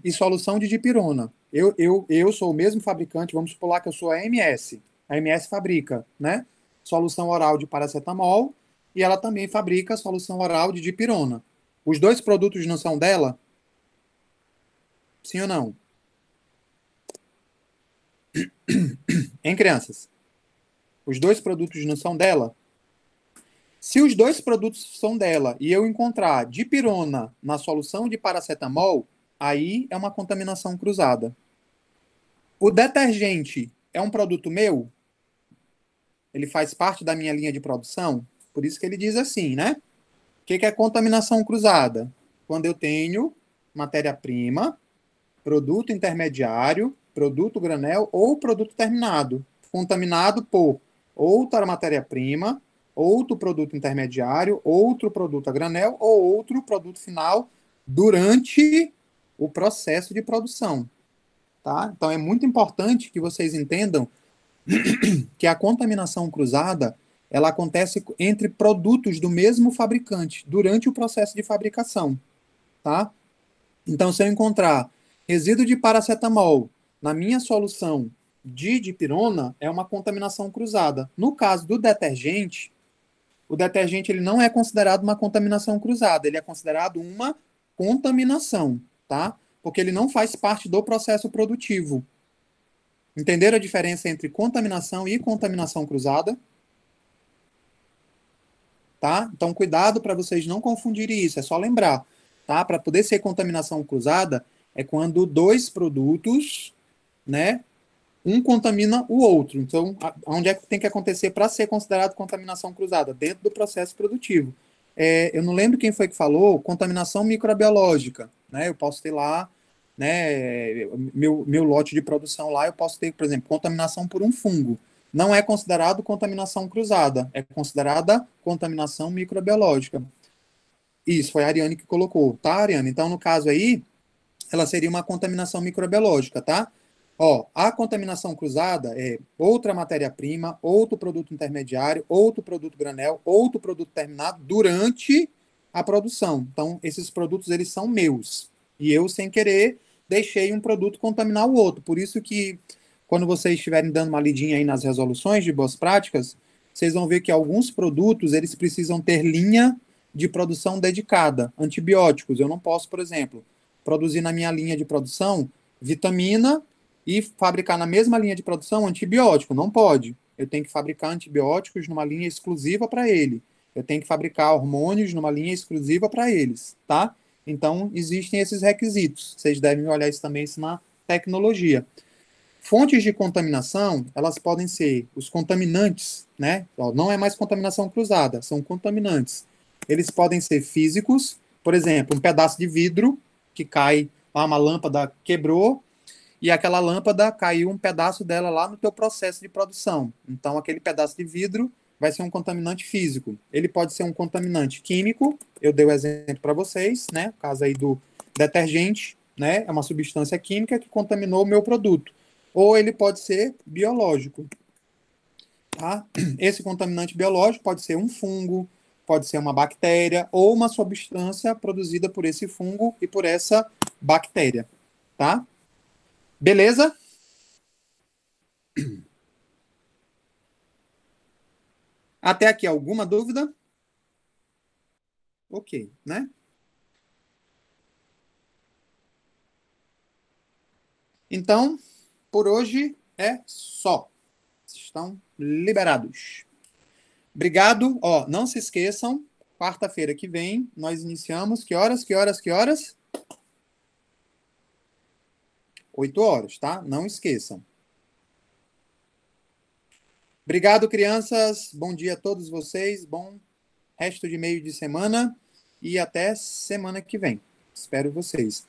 e solução de dipirona. Eu sou o mesmo fabricante, vamos supor lá que eu sou a MS. A MS fabrica, né? Solução oral de paracetamol e ela também fabrica solução oral de dipirona. Os dois produtos não são dela? Sim ou não? Hein, crianças? Os dois produtos não são dela? Se os dois produtos são dela e eu encontrar dipirona na solução de paracetamol, aí é uma contaminação cruzada. O detergente é um produto meu? Ele faz parte da minha linha de produção? Por isso que ele diz assim, né? O que é contaminação cruzada? Quando eu tenho matéria-prima, produto intermediário, produto granel ou produto terminado, contaminado por outra matéria-prima, outro produto intermediário, outro produto a granel ou outro produto final durante o processo de produção. Tá? Então, é muito importante que vocês entendam que a contaminação cruzada ela acontece entre produtos do mesmo fabricante, durante o processo de fabricação, tá? Então, se eu encontrar resíduo de paracetamol na minha solução de dipirona, é uma contaminação cruzada. No caso do detergente, o detergente ele não é considerado uma contaminação cruzada, ele é considerado uma contaminação, tá? Porque ele não faz parte do processo produtivo. Entenderam a diferença entre contaminação e contaminação cruzada? Tá? Então, cuidado para vocês não confundirem isso, é só lembrar, tá? Para poder ser contaminação cruzada, é quando dois produtos, né, um contamina o outro. Então, onde é que tem que acontecer para ser considerado contaminação cruzada? Dentro do processo produtivo. Eu não lembro quem foi que falou, contaminação microbiológica, né? Eu posso ter lá, né, meu lote de produção lá, eu posso ter, por exemplo, contaminação por um fungo. Não é considerado contaminação cruzada, é considerada contaminação microbiológica. Isso, foi a Ariane que colocou, tá, Ariane? Então, no caso aí, ela seria uma contaminação microbiológica, tá? Ó, a contaminação cruzada é outra matéria-prima, outro produto intermediário, outro produto granel, outro produto terminado durante a produção. Então, esses produtos, eles são meus. E eu, sem querer, deixei um produto contaminar o outro. Por isso que, quando vocês estiverem dando uma lidinha aí nas resoluções de boas práticas, vocês vão ver que alguns produtos, eles precisam ter linha de produção dedicada. Antibióticos, eu não posso, por exemplo, produzir na minha linha de produção vitamina e fabricar na mesma linha de produção antibiótico. Não pode. Eu tenho que fabricar antibióticos numa linha exclusiva para ele. Eu tenho que fabricar hormônios numa linha exclusiva para eles, tá? Então, existem esses requisitos. Vocês devem olhar isso também isso na tecnologia. Fontes de contaminação, elas podem ser os contaminantes, né? Não é mais contaminação cruzada, são contaminantes. Eles podem ser físicos, por exemplo, um pedaço de vidro que cai, uma lâmpada quebrou, e aquela lâmpada caiu um pedaço dela lá no teu processo de produção. Então, aquele pedaço de vidro vai ser um contaminante físico. Ele pode ser um contaminante químico, eu dei o exemplo para vocês, né? O caso aí do detergente, né? É uma substância química que contaminou o meu produto. Ou ele pode ser biológico, tá? Esse contaminante biológico pode ser um fungo, pode ser uma bactéria, ou uma substância produzida por esse fungo e por essa bactéria, tá? Beleza? Até aqui, alguma dúvida? Ok, né? Então, por hoje é só. Estão liberados. Obrigado. Ó, não se esqueçam, quarta-feira que vem, nós iniciamos. Que horas? 8 horas, tá? Não esqueçam. Obrigado, crianças. Bom dia a todos vocês. Bom resto de meio de semana. E até semana que vem. Espero vocês.